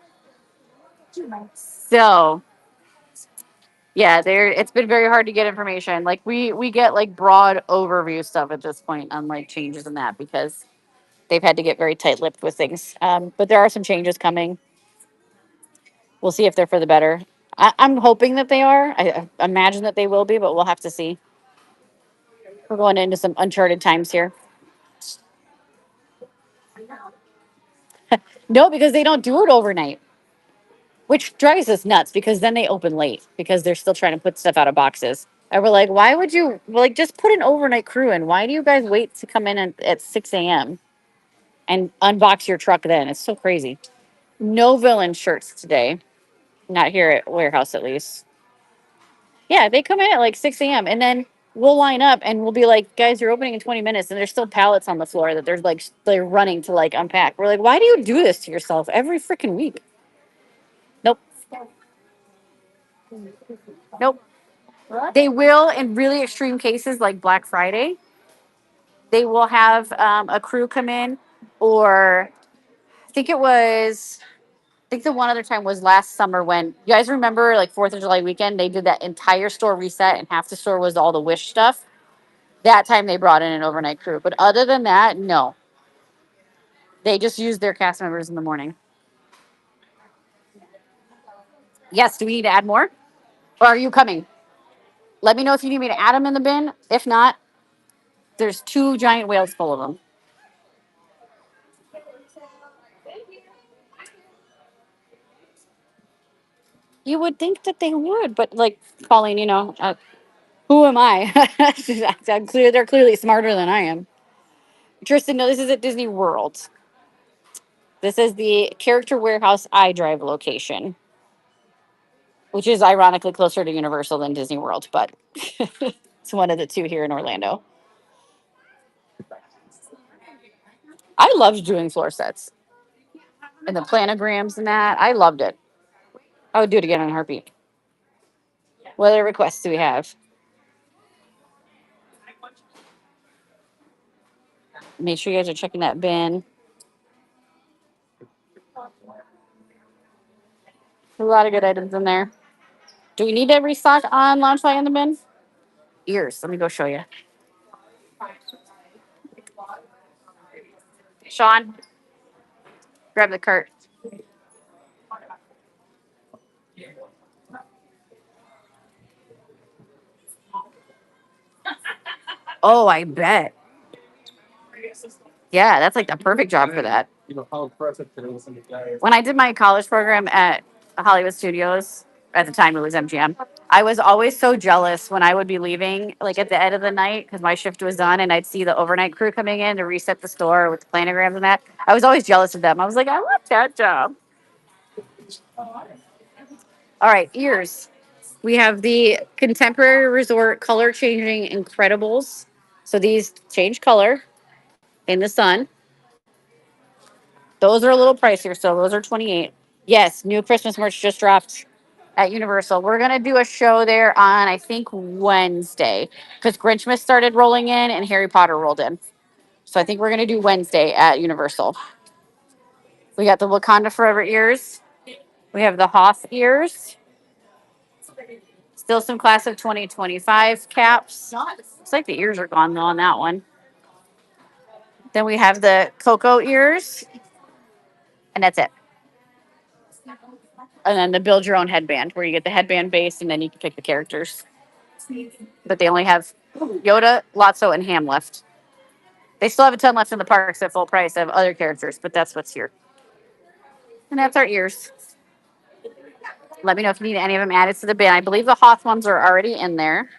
Speaker 1: So yeah, it's been very hard to get information. Like we get like broad overview stuff at this point on like changes in that, because they've had to get very tight-lipped with things. But there are some changes coming. We'll see if they're for the better. I'm hoping that they are. I imagine that they will be, but we'll have to see. We're going into some uncharted times here. No, because they don't do it overnight, which drives us nuts, because then they open late because they're still trying to put stuff out of boxes. And we're like, why would you like just put an overnight crew in? Why do you guys wait to come in at 6 a.m. and unbox your truck then? It's so crazy. No villain shirts today. Not here at Warehouse, at least. Yeah, they come in at like 6 a.m. and then we'll line up and we'll be like, guys, you're opening in 20 minutes. And there's still pallets on the floor that they're running to like unpack. We're like, why do you do this to yourself every freaking week? Nope. Nope. They will, in really extreme cases like Black Friday, they will have a crew come in, or I think the one other time was last summer when you guys remember like 4th of July weekend, they did that entire store reset and half the store was all the Wish stuff. That time they brought in an overnight crew. But other than that, no. They just use their cast members in the morning. Yes, do we need to add more? Or are you coming? Let me know if you need me to add them in the bin. If not, there's 2 giant whales full of them. You would think that they would, but like Colleen, who am I? They're clearly smarter than I am. Tristan, no, this is at Disney World. This is the Character Warehouse iDrive location. which is ironically closer to Universal than Disney World, but it's one of the two here in Orlando. I loved doing floor sets and the planograms and that. I loved it. I would do it again in a heartbeat. What other requests do we have? Make sure you guys are checking that bin. A lot of good items in there. Do we need to restock on Loungefly in the bin? Ears. Let me go show you. Sean, grab the cart. Oh, I bet. Yeah, that's like the perfect job for that. When I did my college program at Hollywood Studios, at the time it was MGM, I was always so jealous when I would be leaving, like at the end of the night, because my shift was done, and I'd see the overnight crew coming in to reset the store with the planograms and that. I was always jealous of them. I was like, I want that job. All right, ears. We have the Contemporary Resort Color Changing Incredibles. So these change color in the sun. Those are a little pricier, so those are 28. Yes, new Christmas merch just dropped at Universal. We're gonna do a show there on I think Wednesday because Grinchmas started rolling in and Harry Potter rolled in. So I think we're gonna do Wednesday at Universal. We got the Wakanda Forever ears. We have the Hoth ears. Still some class of 2025 caps. Looks like the ears are gone though on that one. Then we have the Cocoa ears, and that's it. And then the build your own headband, where you get the headband base and then you can pick the characters. But they only have Yoda, Lotso, and Ham left. They still have a ton left in the parks at full price of other characters, but that's what's here. And that's our ears. Let me know if you need any of them added to the bin. I believe the Hoth ones are already in there.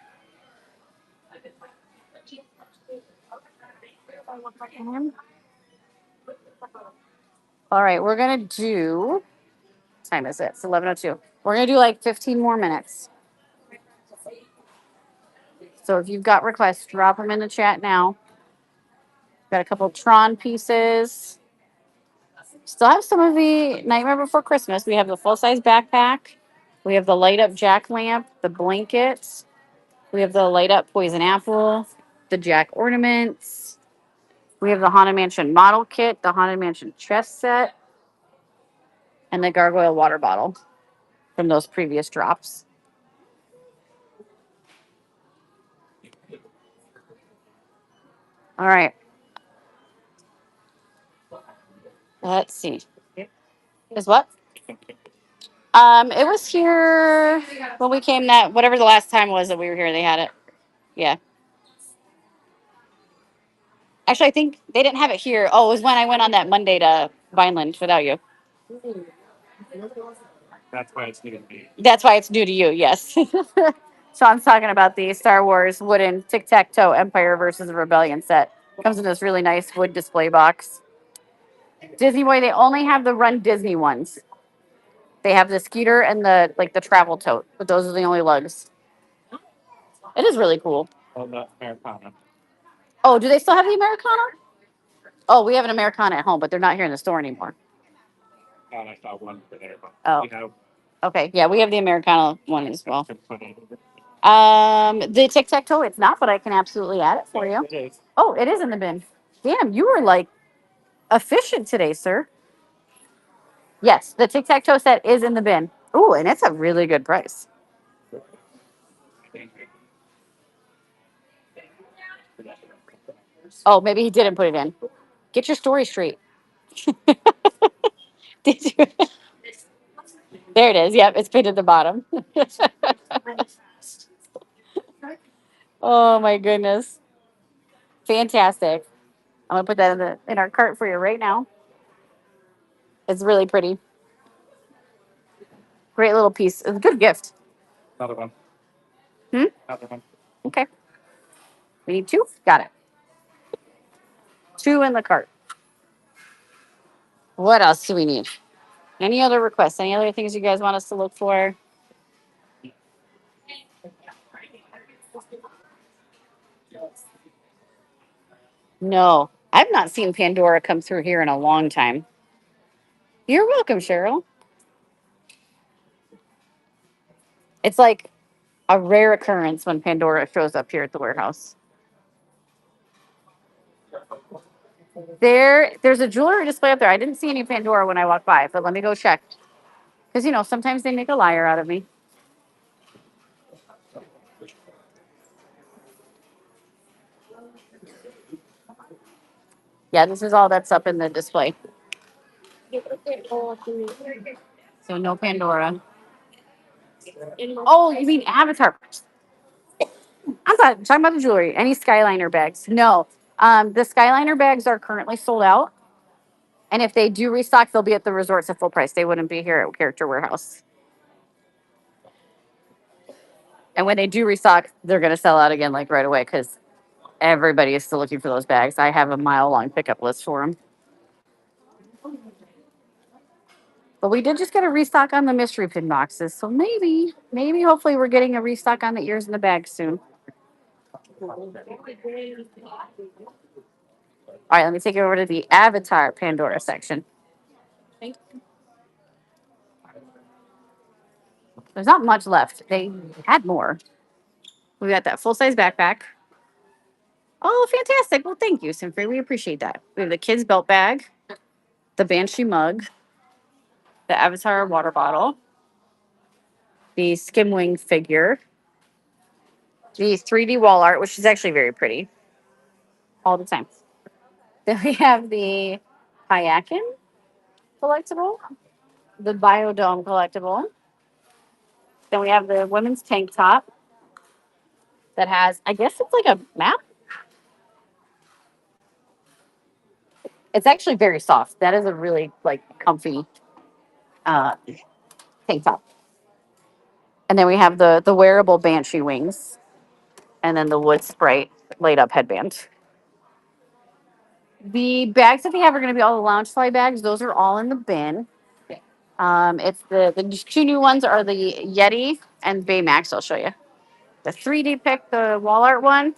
Speaker 1: All right, we're gonna do. What time is it? It's 11:02. We're gonna do like 15 more minutes. So if you've got requests, drop them in the chat now. Got a couple Tron pieces. Still have some of the Nightmare Before Christmas. We have the full size backpack. We have the light up jack lamp, the blankets. We have the light up poison apple, the jack ornaments. We have the Haunted Mansion model kit, the Haunted Mansion chest set, and the gargoyle water bottle from those previous drops. All right. Let's see. Is what? It was here when we came that whatever the last time was that we were here, they had it. Yeah. Actually, I think they didn't have it here. Oh, it was when I went on that Monday to Vineland without you.
Speaker 2: That's why it's new to me.
Speaker 1: That's why it's new to you, yes. Sean's talking about the Star Wars wooden tic tac toe Empire versus Rebellion set. Comes in this really nice wood display box. Disney Boy, they only have the Run Disney ones. They have the Skeeter and the like the travel tote, but those are the only lugs. It is really cool.
Speaker 2: Oh, the Americana.
Speaker 1: Oh, do they still have the Americana? Oh, we have an Americana at home, but they're not here in the store anymore.
Speaker 2: And I saw one for there, but
Speaker 1: Oh,
Speaker 2: you know,
Speaker 1: okay. Yeah, we have the Americana one as well.
Speaker 2: can put it.
Speaker 1: The tic tac toe, it's not, but I can absolutely add it for you.
Speaker 2: It is.
Speaker 1: Oh, it is in the bin. Damn, you were like efficient today, sir. Yes, the tic tac toe set is in the bin. Ooh, and it's a really good price. Oh, maybe he didn't put it in. Get your story straight. Did you? There it is. Yep, it's pinned at the bottom. Oh my goodness. Fantastic. I'm gonna put that in our cart for you right now. It's really pretty. Great little piece. It's a good gift.
Speaker 2: Another one.
Speaker 1: Hmm?
Speaker 2: Another one.
Speaker 1: Okay. We need two? Got it. Two in the cart. What else do we need? Any other requests? Any other things you guys want us to look for? No, I've not seen Pandora come through here in a long time. You're welcome, Cheryl. It's like a rare occurrence when Pandora shows up here at the warehouse. There's a jewelry display up there. I didn't see any Pandora when I walked by, but let me go check. Because sometimes they make a liar out of me. Yeah, this is all that's up in the display. So no Pandora. Oh, you mean Avatar? I'm talking about the jewelry. Any Skyliner bags? No. The Skyliner bags are currently sold out. And if they do restock, they'll be at the resorts at full price. They wouldn't be here at Character Warehouse. And when they do restock, they're going to sell out again like right away because everybody is still looking for those bags. I have a mile long pickup list for them. But we did just get a restock on the mystery pin boxes. So hopefully we're getting a restock on the ears and the bags soon. All right, let me take you over to the Avatar Pandora section. There's not much left. They had more. We got that full size backpack. Oh, fantastic. Well, thank you, Simfrey. We appreciate that. We have the kids' belt bag, the Banshee mug, the Avatar water bottle, the Skimwing figure, the 3D wall art, which is actually very pretty all the time. Then we have the Hayakin collectible, the Biodome collectible. Then we have the women's tank top that has, I guess it's like a map. It's actually very soft. That is a really comfy uh, tank top. And then we have the wearable Banshee wings, and then the wood sprite laid up headband. The bags that they have are going to be all the lounge fly bags. Those are all in the bin. It's the two new ones are the Yeti and Baymax. I'll show you. The 3D pick, the wall art one,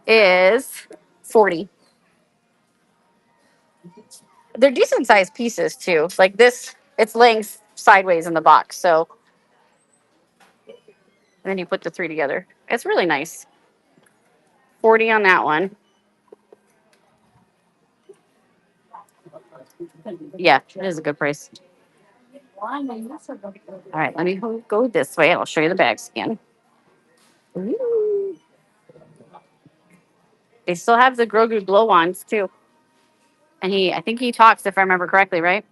Speaker 1: is 40. They're decent sized pieces too. Like this, it's laying sideways in the box. So, and then you put the three together. It's really nice. 40 on that one. Yeah, it is a good price. All right, let me go this way. I'll show you the bags again. Ooh. They still have the Grogu glow wands too. And I think he talks if I remember correctly, right?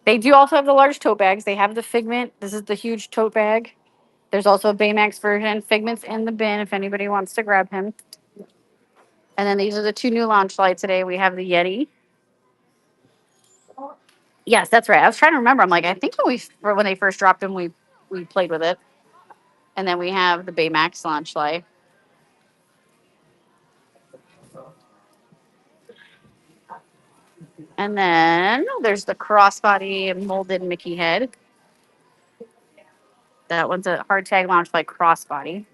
Speaker 1: They do also have the large tote bags. They have the Figment. This is the huge tote bag. There's also a Baymax version. Figment's in the bin if anybody wants to grab him. And then these are the two new launch lights today. We have the Yeti. Yes, that's right. I was trying to remember. I'm like, I think when they first dropped him, we played with it. And then we have the Baymax launch light. And then there's the crossbody molded Mickey head. That one's a hardtag launch light crossbody.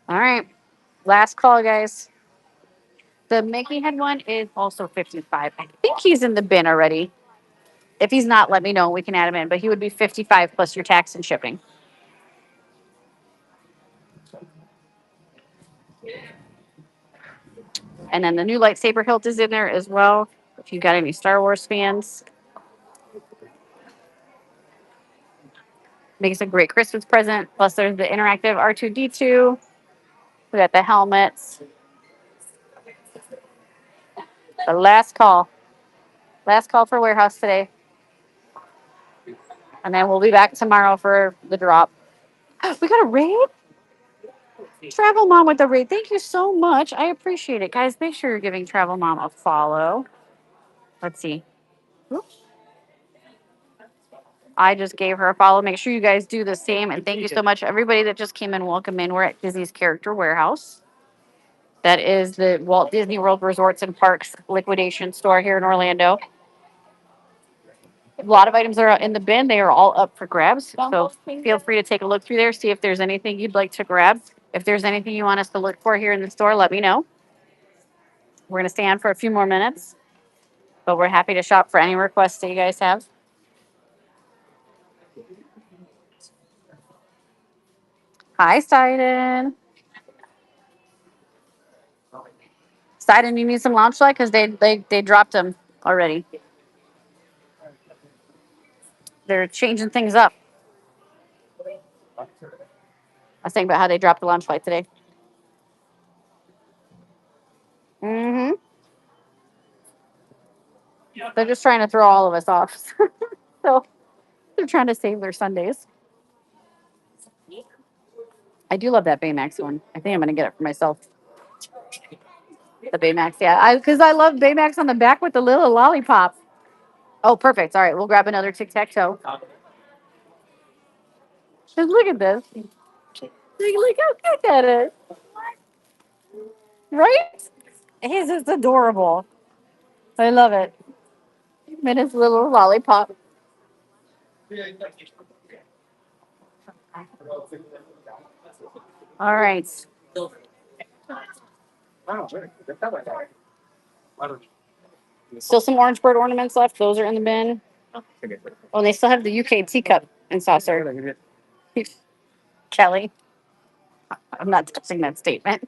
Speaker 1: All right. Last call, guys. The Mickey head one is also 55. I think he's in the bin already. If he's not, let me know. We can add him in. But he would be 55 plus your tax and shipping. And then the new lightsaber hilt is in there as well. If you've got any Star Wars fans, makes a great Christmas present. Plus, there's the interactive R2D2. We got the helmets. The last call. Last call for warehouse today. And then we'll be back tomorrow for the drop. We got a raid? Travel Mom with the raid. Thank you so much. I appreciate it. Guys, make sure you're giving Travel Mom a follow. Let's see. Oops. I just gave her a follow. Make sure you guys do the same. And thank you so much, everybody that just came in. Welcome in. We're at Disney's Character Warehouse. That is the Walt Disney World Resorts and Parks liquidation store here in Orlando. A lot of items are in the bin. They are all up for grabs. So feel free to take a look through there, see if there's anything you'd like to grab. If there's anything you want us to look for here in the store, let me know. We're going to stay on for a few more minutes, but we're happy to shop for any requests that you guys have. Hi, Steiden. Steiden, you need some launch light because they dropped them already. They're changing things up. I was thinking about how they dropped the launch light today. Mm-hmm. They're just trying to throw all of us off. So they're trying to save their Sundays. I do love that Baymax one. I think I'm gonna get it for myself. The Baymax, yeah. Because I love Baymax on the back with the little lollipop. Oh, perfect. All right, we'll grab another tic tac toe. Just look at this. Look how cute that is. Right? He's just adorable. I love it. And his little lollipop. All right. Still some orange bird ornaments left. Those are in the bin. Oh, and they still have the UK teacup and saucer. Kelly, I'm not touching that statement.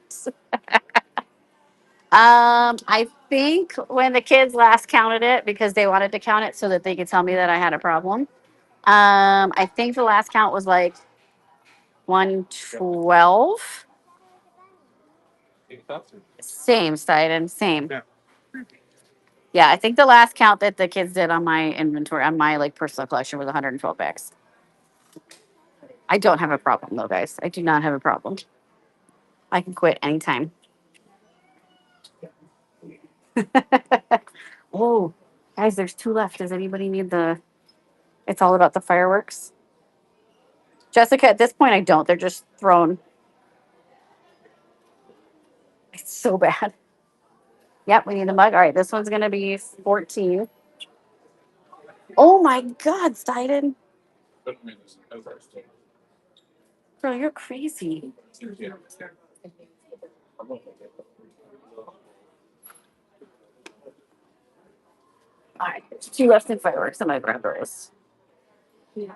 Speaker 1: I think when the kids last counted it, because they wanted to count it so that they could tell me that I had a problem. I think the last count was like 112. Same, Steiden, same. Yeah, I think the last count that the kids did on my inventory, on my like personal collection, was 112 bags. I don't have a problem though, guys. I do not have a problem. I can quit anytime. Oh, guys, there's two left. Does anybody need the? It's all about the fireworks. Jessica, at this point, I don't. They're just thrown. It's so bad. Yep, we need the mug. All right, this one's gonna be 14. Oh my God, Steiden. Bro, you're crazy. All right, there's two left in fireworks. I'm gonna grab those. Okay.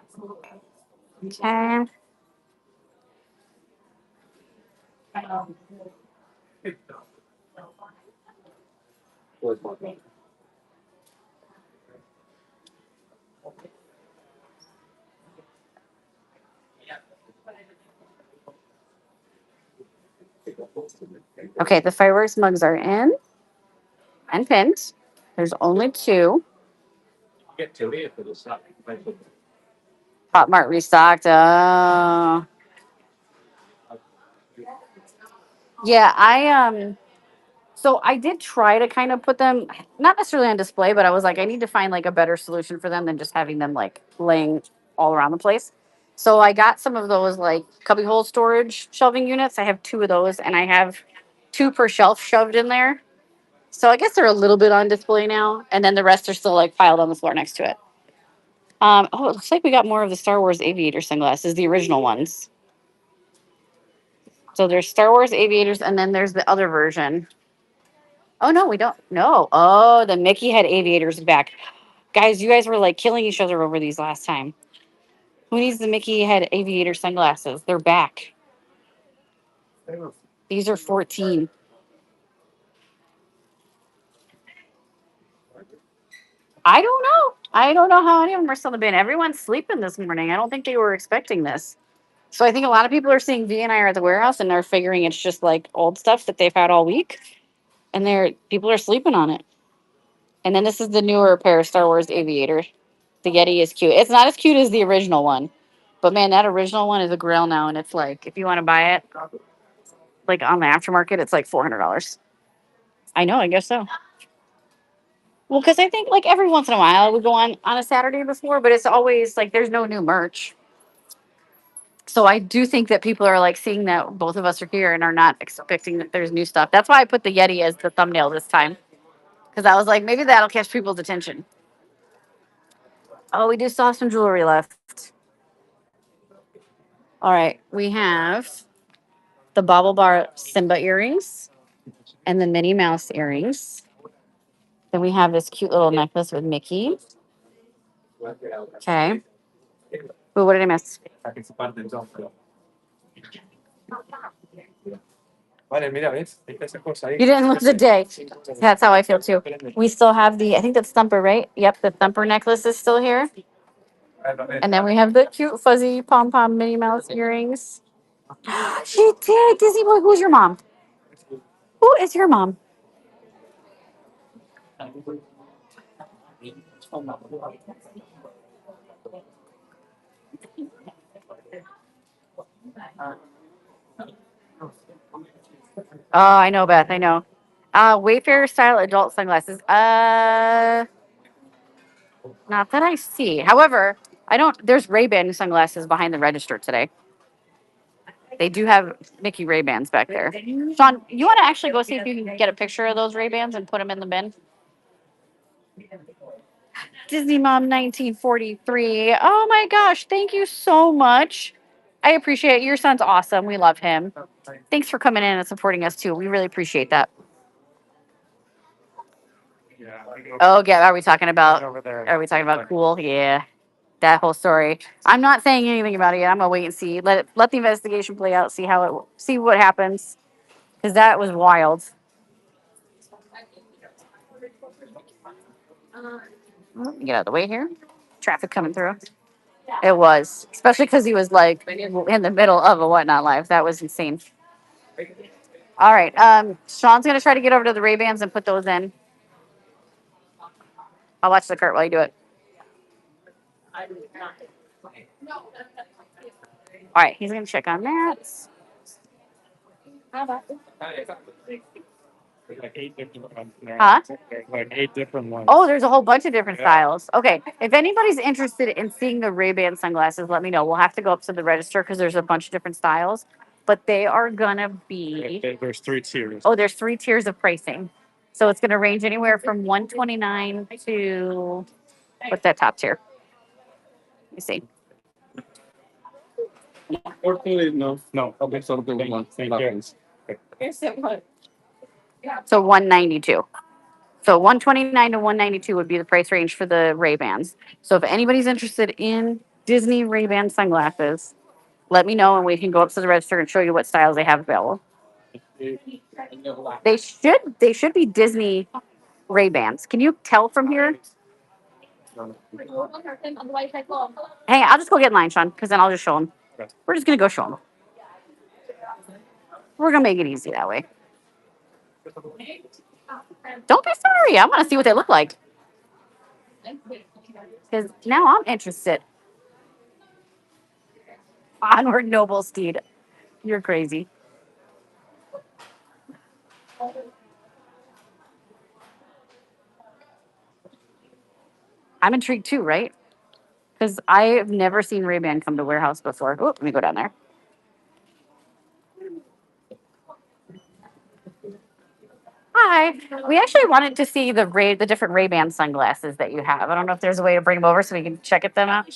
Speaker 1: Okay, the fireworks mugs are in and pinned. There's only two. Pop Mart restocked. Yeah, so I did try to kind of put them not necessarily on display, but I was like, I need to find like a better solution for them than just having them like laying all around the place. So I got some of those like cubbyhole storage shelving units. I have two of those, and I have two per shelf shoved in there. So I guess they're a little bit on display now, and then the rest are still like piled on the floor next to it. Oh, it looks like we got more of the Star Wars Aviator sunglasses, the original ones. So there's Star Wars Aviators, and then there's the other version. Oh no, we don't. No. Oh, the Mickey head Aviators back, guys. You guys were like killing each other over these last time. Who needs the Mickey head Aviator sunglasses? They're back. These are 14. I don't know. I don't know how any of them are still in the bin. Everyone's sleeping this morning. I don't think they were expecting this. So I think a lot of people are seeing V and I are at the warehouse and they're figuring it's just like old stuff that they've had all week, and people are sleeping on it. And then this is the newer pair of Star Wars Aviator. The Yeti is cute. It's not as cute as the original one, but man, that original one is a grail now, and it's like if you want to buy it, like on the aftermarket, it's like $400. I know. I guess so. Well, because I think like every once in a while we go on a Saturday before, but it's always like there's no new merch. So I do think that people are like seeing that both of us are here and are not expecting that there's new stuff. That's why I put the Yeti as the thumbnail this time because I was like, maybe that'll catch people's attention. Oh, we do still have some jewelry left. All right, we have the Bobble Bar Simba earrings and the Minnie Mouse earrings. Then we have this cute little necklace with Mickey. Okay. Ooh, what did I miss? You didn't lose a day. That's how I feel too. We still have the, I think that's Thumper, right? Yep, the Thumper necklace is still here. And then we have the cute fuzzy pom pom Minnie Mouse earrings. She did. Disney Boy, who's your mom? Who is your mom? Oh, I know, Beth. I know. Wayfarer style adult sunglasses. Not that I see. However, I don't. There's Ray-Ban sunglasses behind the register today. They do have Mickey Ray-Bans back there. Sean, you want to actually go see if you can get a picture of those Ray-Bans and put them in the bin? Disney Mom 1943. Oh my gosh, thank you so much. I appreciate it. Your son's awesome. We love him. Thanks for coming in and supporting us too. We really appreciate that.
Speaker 2: Yeah.
Speaker 1: Oh yeah, are we talking about?
Speaker 2: Over there.
Speaker 1: Are we talking about cool? Yeah, that whole story. I'm not saying anything about it yet. I'm gonna wait and see. Let the investigation play out. See what happens. Because that was wild. Get out of the way here. Traffic coming through. It was, especially because he was like in the middle of a whatnot live. That was insane. All right. Sean's gonna try to get over to the Ray Bans and put those in. I'll watch the cart while you do it. All right. He's gonna check on that.
Speaker 2: There's like 8 different ones there.
Speaker 1: Huh?
Speaker 2: There's like 8 different ones.
Speaker 1: Oh, there's a whole bunch of different
Speaker 2: Yeah.
Speaker 1: styles. Okay. If anybody's interested in seeing the Ray Ban sunglasses, let me know. We'll have to go up to the register because there's a bunch of different styles. But they are gonna be.
Speaker 2: There's 3 tiers.
Speaker 1: Oh, there's 3 tiers of pricing. So it's gonna range anywhere from 129 to what's that top tier? Let me see.
Speaker 2: Unfortunately, no. No. Okay, so the one. Thank you.
Speaker 1: So 192. So 129 to 192 would be the price range for the Ray-Bans. So if anybody's interested in Disney Ray-Ban sunglasses, let me know and we can go up to the register and show you what styles they have available. They should be Disney Ray-Bans. Can you tell from here? Hey, I'll just go get in line, Sean, because then I'll just show them.
Speaker 2: Okay.
Speaker 1: We're just gonna go show them. We're gonna make it easy that way. Don't be sorry. I want to see what they look like. Because now I'm interested. Onward, noble steed. You're crazy. I'm intrigued too, right? Because I've never seen Ray-Ban come to warehouse before. Oh, let me go down there. Hi. We actually wanted to see the different Ray-Ban sunglasses that you have. I don't know if there's a way to bring them over so we can check them out.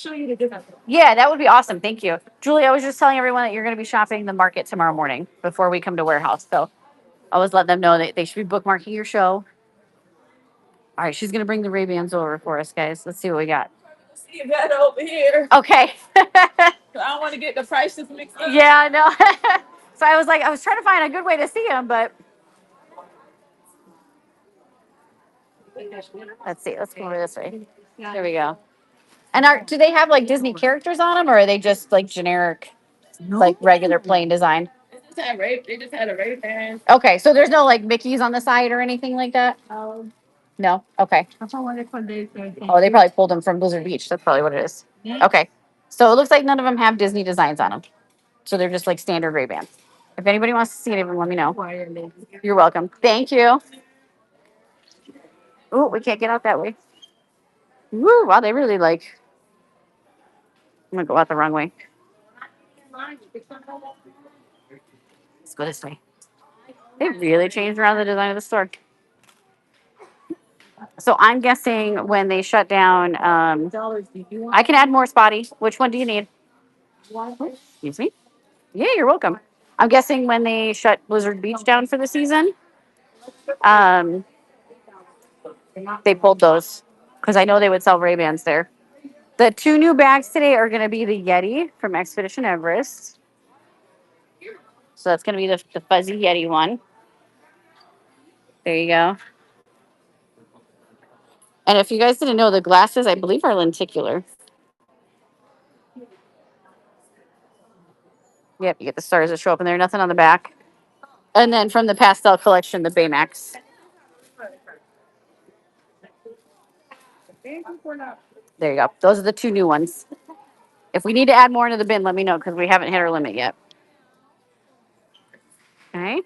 Speaker 1: Yeah, that would be awesome. Thank you. Julie, I was just telling everyone that you're going to be shopping the market tomorrow morning before we come to warehouse. So I was letting them know that they should be bookmarking your show. All right, she's going to bring the Ray-Bans over for us, guys. Let's see what we got.
Speaker 4: See that over here.
Speaker 1: Okay.
Speaker 4: I don't want to get the prices mixed up.
Speaker 1: Yeah, I know. So I was trying to find a good way to see them, but let's see. Let's go over this way. There we go. And do they have like Disney characters on them, or are they just like generic, like regular plain design?
Speaker 4: They just had a Ray Ban.
Speaker 1: Okay, so there's no like Mickey's on the side or anything like that? No? Okay. Oh, they probably pulled them from Blizzard Beach. That's probably what it is. Okay. So it looks like none of them have Disney designs on them. So they're just like standard Ray-Bans. If anybody wants to see any of them, let me know. You're welcome. Thank you. Ooh, we can't get out that way. Woo, wow, they really like. I'm gonna go out the wrong way. Let's go this way. They really changed around the design of the store. So I'm guessing when they shut down, I can add more, Spotty. Which one do you need? Excuse me. Yeah, you're welcome. I'm guessing when they shut Blizzard Beach down for the season, um, they pulled those because I know they would sell Ray-Bans there. The two new bags today are going to be the Yeti from Expedition Everest. So that's going to be the fuzzy Yeti one. There you go. And if you guys didn't know, the glasses, I believe, are lenticular. Yep, you get the stars that show up in there. Nothing on the back. And then from the pastel collection, the Baymax. There you go. Those are the two new ones. If we need to add more into the bin, let me know because we haven't hit our limit yet. Okay.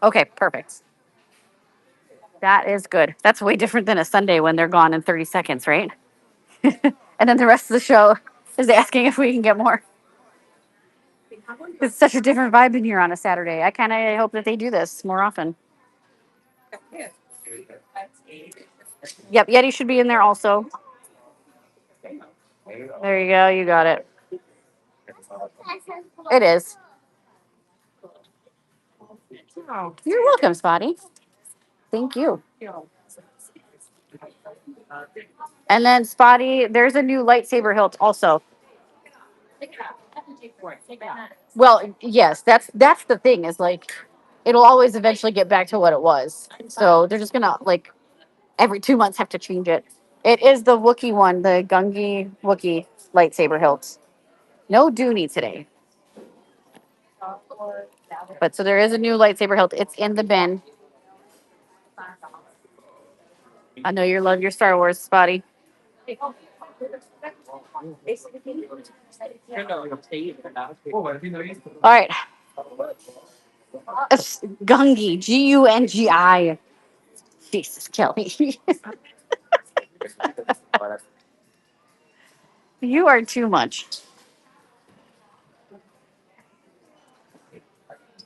Speaker 1: Okay, perfect. That is good. That's way different than a Sunday when they're gone in 30 seconds, right? And then the rest of the show is asking if we can get more. It's such a different vibe in here on a Saturday. I kind of hope that they do this more often. Yep, Yeti should be in there also. There you go. You got it. It is. You're welcome, Spotty. Thank you. And then Spotty, there's a new lightsaber hilt also. Well, yes, that's the thing is like it'll always eventually get back to what it was. So they're just gonna like every 2 months have to change it. It is the Wookiee one, the Gungi Wookiee lightsaber hilt. No Dooney today. But so there is a new lightsaber hilt. It's in the bin. I know you love your Star Wars, Spotty. All right. Gungi, Gungi. Jesus, Kelly. You are too much.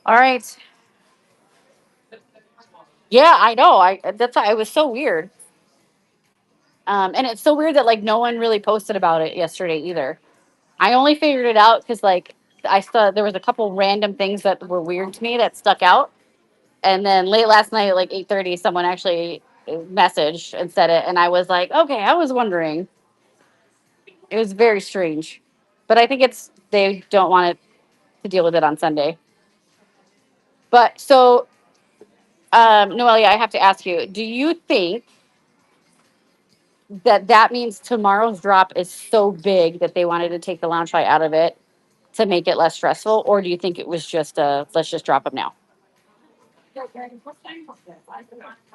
Speaker 1: All right. Yeah, I know. That's why it was so weird. And it's so weird that like no one really posted about it yesterday either. I only figured it out because like I saw there was a couple random things that were weird to me that stuck out. And then late last night, like 8:30, someone actually messaged and said it, and I was like, okay, I was wondering. It was very strange, but I think it's they don't want it to deal with it on Sunday. But so, Noelia, I have to ask you: do you think that means tomorrow's drop is so big that they wanted to take the lounge fly out of it to make it less stressful, or do you think it was just a let's just drop them now?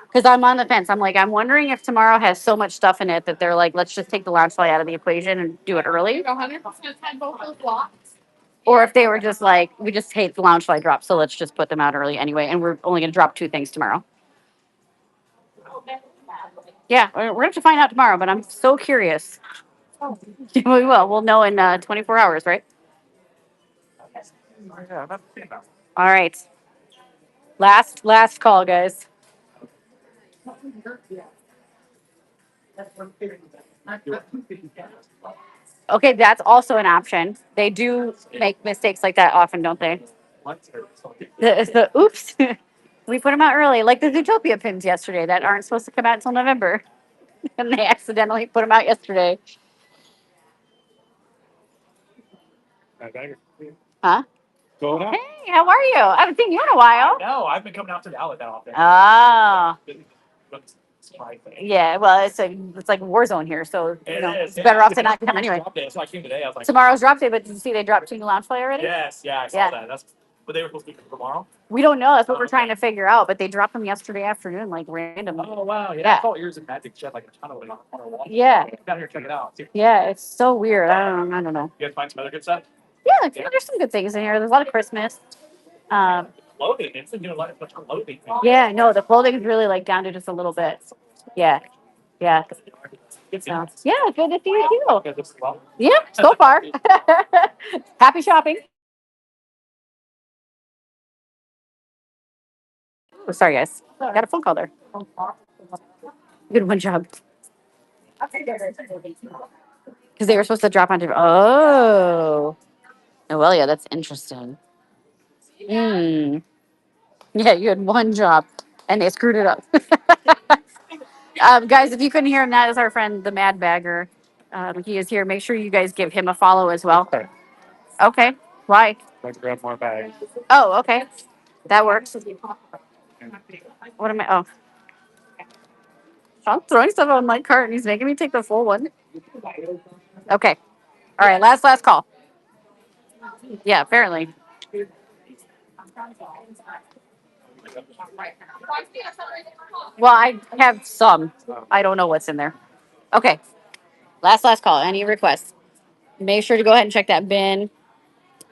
Speaker 1: Because I'm on the fence. I'm like, I'm wondering if tomorrow has so much stuff in it that they're like, let's just take the lounge fly out of the equation and do it early.
Speaker 4: 100% had both those blocks.
Speaker 1: Or if they were just like, we just hate the lounge fly drop, so let's just put them out early anyway, and we're only going to drop two things tomorrow. Yeah, we're going to have to find out tomorrow, but I'm so curious. We will. We'll know in 24 hours, right? All right. Last call, guys. Okay, that's also an option. They do make mistakes like that often, don't they? The oops. We put them out early, like the Zootopia pins yesterday that aren't supposed to come out until November, and they accidentally put them out yesterday. Huh? Hey, how are you? I haven't seen you in a while.
Speaker 2: No, I've been coming out to the outlet that often.
Speaker 1: Oh. Yeah, well, it's like a war zone here, so it's better off to not come anyway.
Speaker 2: So I came today. I was like,
Speaker 1: Tomorrow's drop day, but did you see they dropped two new lounge play already?
Speaker 2: yes, yeah, I saw that. That's but they were supposed to be tomorrow.
Speaker 1: We don't know. That's what we're trying to figure out. But they dropped them yesterday afternoon, like randomly.
Speaker 2: Oh wow, yeah.
Speaker 1: Yeah.
Speaker 2: I saw Ears and Magic Shed like a ton of them on the wall.
Speaker 1: Yeah,
Speaker 2: Down here, check it out.
Speaker 1: yeah, it's so weird. I don't know.
Speaker 2: You guys find some other good stuff?
Speaker 1: Yeah, there's some good things in here. There's a lot of Christmas.
Speaker 2: Clothing. It's been doing a lot of clothing.
Speaker 1: Yeah, no, the clothing is really like down to just a little bit. Yeah. Yeah. So, yeah, good to see you too. Yeah, so far. Happy shopping. Oh, sorry, guys. Got a phone call there. Good one job. Because they were supposed to drop onto. Oh. Oh, well, yeah, that's interesting. Hmm. Yeah, you had one job and they screwed it up. Guys, if you couldn't hear him, that is our friend, the Mad Bagger. He is here. Make sure you guys give him a follow as well.
Speaker 2: Okay.
Speaker 1: Okay. Why?
Speaker 2: Let's grab more bags.
Speaker 1: Oh, okay. That works. What am I? Oh, I'm throwing stuff on my cart and he's making me take the full one. Okay. All right. Last call. Yeah, apparently. Well, I have some. I don't know what's in there. Okay. Last call. Any requests? Make sure to go ahead and check that bin.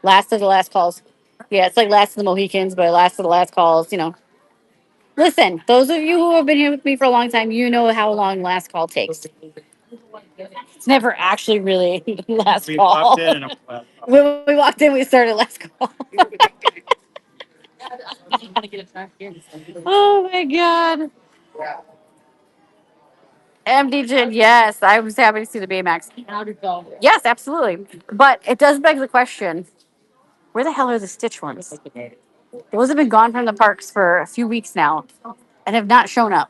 Speaker 1: Last of the last calls. Yeah, it's like last of the Mohicans, but last of the last calls, Listen, those of you who have been here with me for a long time, you know how long last call takes. It's never actually really last
Speaker 2: We
Speaker 1: call.
Speaker 2: popped in and
Speaker 1: When we walked in, we started last call. Oh my God. MD Gin, yes. I was happy to see the Baymax. Yes, absolutely. But it does beg the question, where the hell are the Stitch ones? Those have been gone from the parks for a few weeks now and have not shown up.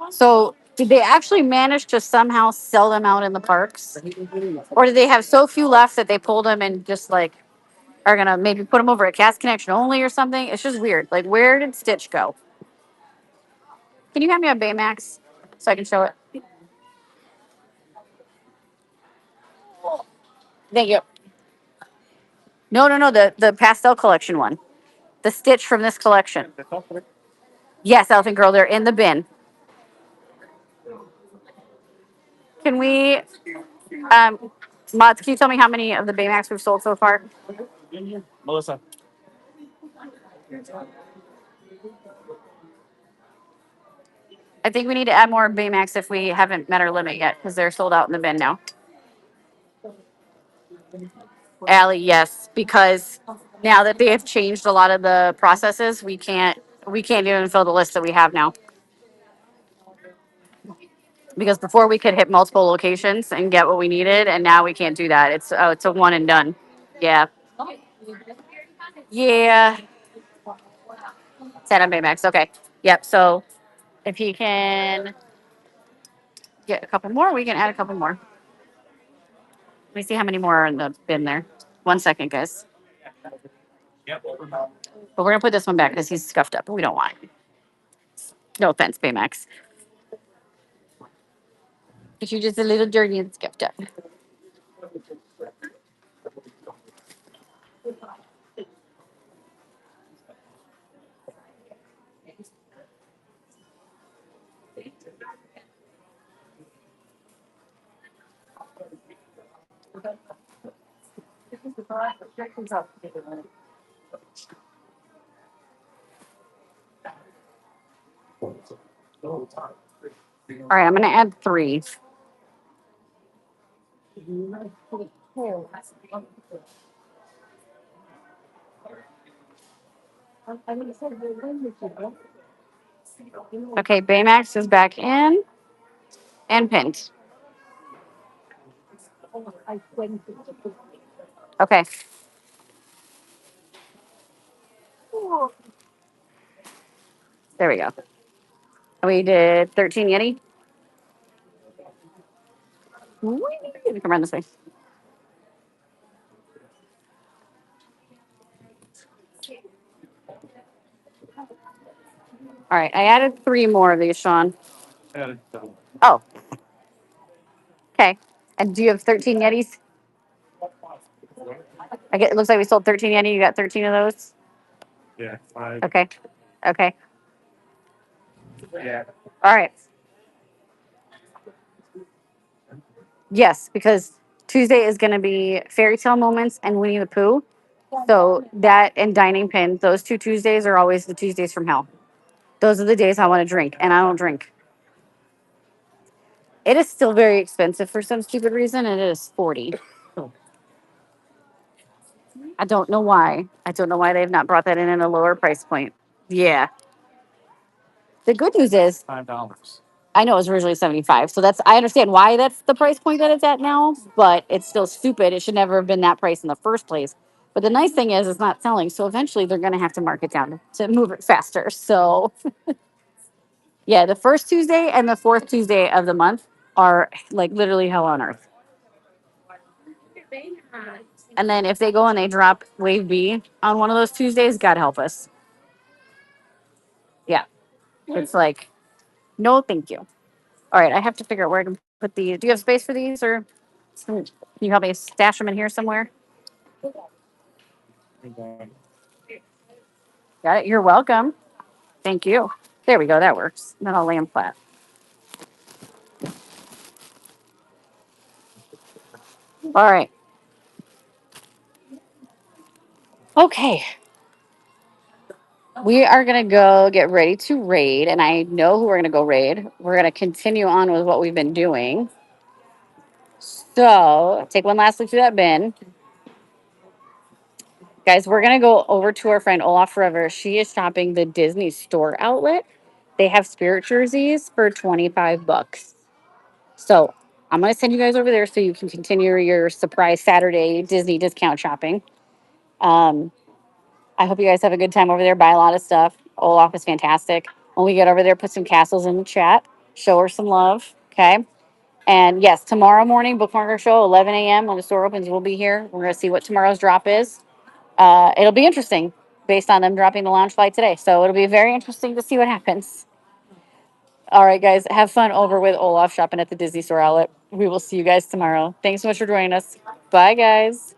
Speaker 1: So did they actually manage to somehow sell them out in the parks? Or did they have so few left that they pulled them and just like are gonna maybe put them over at Cast Connection only or something? It's just weird. Like, where did Stitch go? Can you have me a Baymax so I can show it? Thank you. No, no, no, the pastel collection one. The Stitch from this collection. Yes, Elephant Girl, they're in the bin. Can we, Mods, can you tell me how many of the Baymax we've sold so far?
Speaker 2: Melissa.
Speaker 1: I think we need to add more Baymax if we haven't met our limit yet because they're sold out in the bin now. Allie, yes, because now that they have changed a lot of the processes, we can't even fill the list that we have now. Because before we could hit multiple locations and get what we needed, and now we can't do that. It's a one and done. Yeah. Yeah. 10 on Baymax. Okay. Yep. So if he can get a couple more, we can add a couple more. Let me see how many more are in the bin there. 1 second, guys.
Speaker 2: Yep.
Speaker 1: But we're gonna put this one back because he's scuffed up. We don't want it. No offense, Baymax. But you're just a little dirty and scuffed up. All right, I'm gonna add three. Okay, Baymax is back in and pinned. Okay. There we go. We did 13 Yeti. Whee! Come around this way. All right, I added three more of these, Sean. Oh, okay. And do you have 13 Yetis? It looks like we sold 13 Yeti. You got 13 of those?
Speaker 2: Yeah. Five.
Speaker 1: Okay. Okay.
Speaker 2: Yeah.
Speaker 1: All right. Yes, because Tuesday is going to be Fairy Tale Moments and Winnie the Pooh. So that and Dining Pin, those two Tuesdays are always the Tuesdays from hell. Those are the days I want to drink, and I don't drink. It is still very expensive for some stupid reason, and it is 40. I don't know why. I don't know why they've not brought that in at a lower price point. Yeah. The good news is
Speaker 2: $5.
Speaker 1: I know it was originally 75. So that's I understand why that's the price point that it's at now, but it's still stupid. It should never have been that price in the first place. But the nice thing is it's not selling. So eventually they're gonna have to mark it down to move it faster. So yeah, the first Tuesday and the fourth Tuesday of the month are like literally hell on earth. And then if they go and they drop wave B on one of those Tuesdays, God help us. Yeah. It's like, no, thank you. All right, I have to figure out where I can put these. Do you have space for these, or can you help me stash them in here somewhere? Got it. You're welcome. Thank you. There we go. That works. Then I'll lay them flat. All right. Okay. We are gonna go get ready to raid, and I know who we're gonna go raid. We're gonna continue on with what we've been doing. So take one last look through that bin. Guys, we're gonna go over to our friend Olaf Forever. She is shopping the Disney store outlet. They have spirit jerseys for 25 bucks. So I'm gonna send you guys over there so you can continue your surprise Saturday Disney discount shopping. Um, I hope you guys have a good time over there. Buy a lot of stuff. Olaf is fantastic. When we get over there, put some castles in the chat. Show her some love. Okay. And yes, tomorrow morning, bookmark our show, 11 a.m. when the store opens, we'll be here. We're going to see what tomorrow's drop is. It'll be interesting based on them dropping the launch flight today. So it'll be very interesting to see what happens. All right, guys, have fun over with Olaf shopping at the Disney store outlet. We will see you guys tomorrow. Thanks so much for joining us. Bye, guys.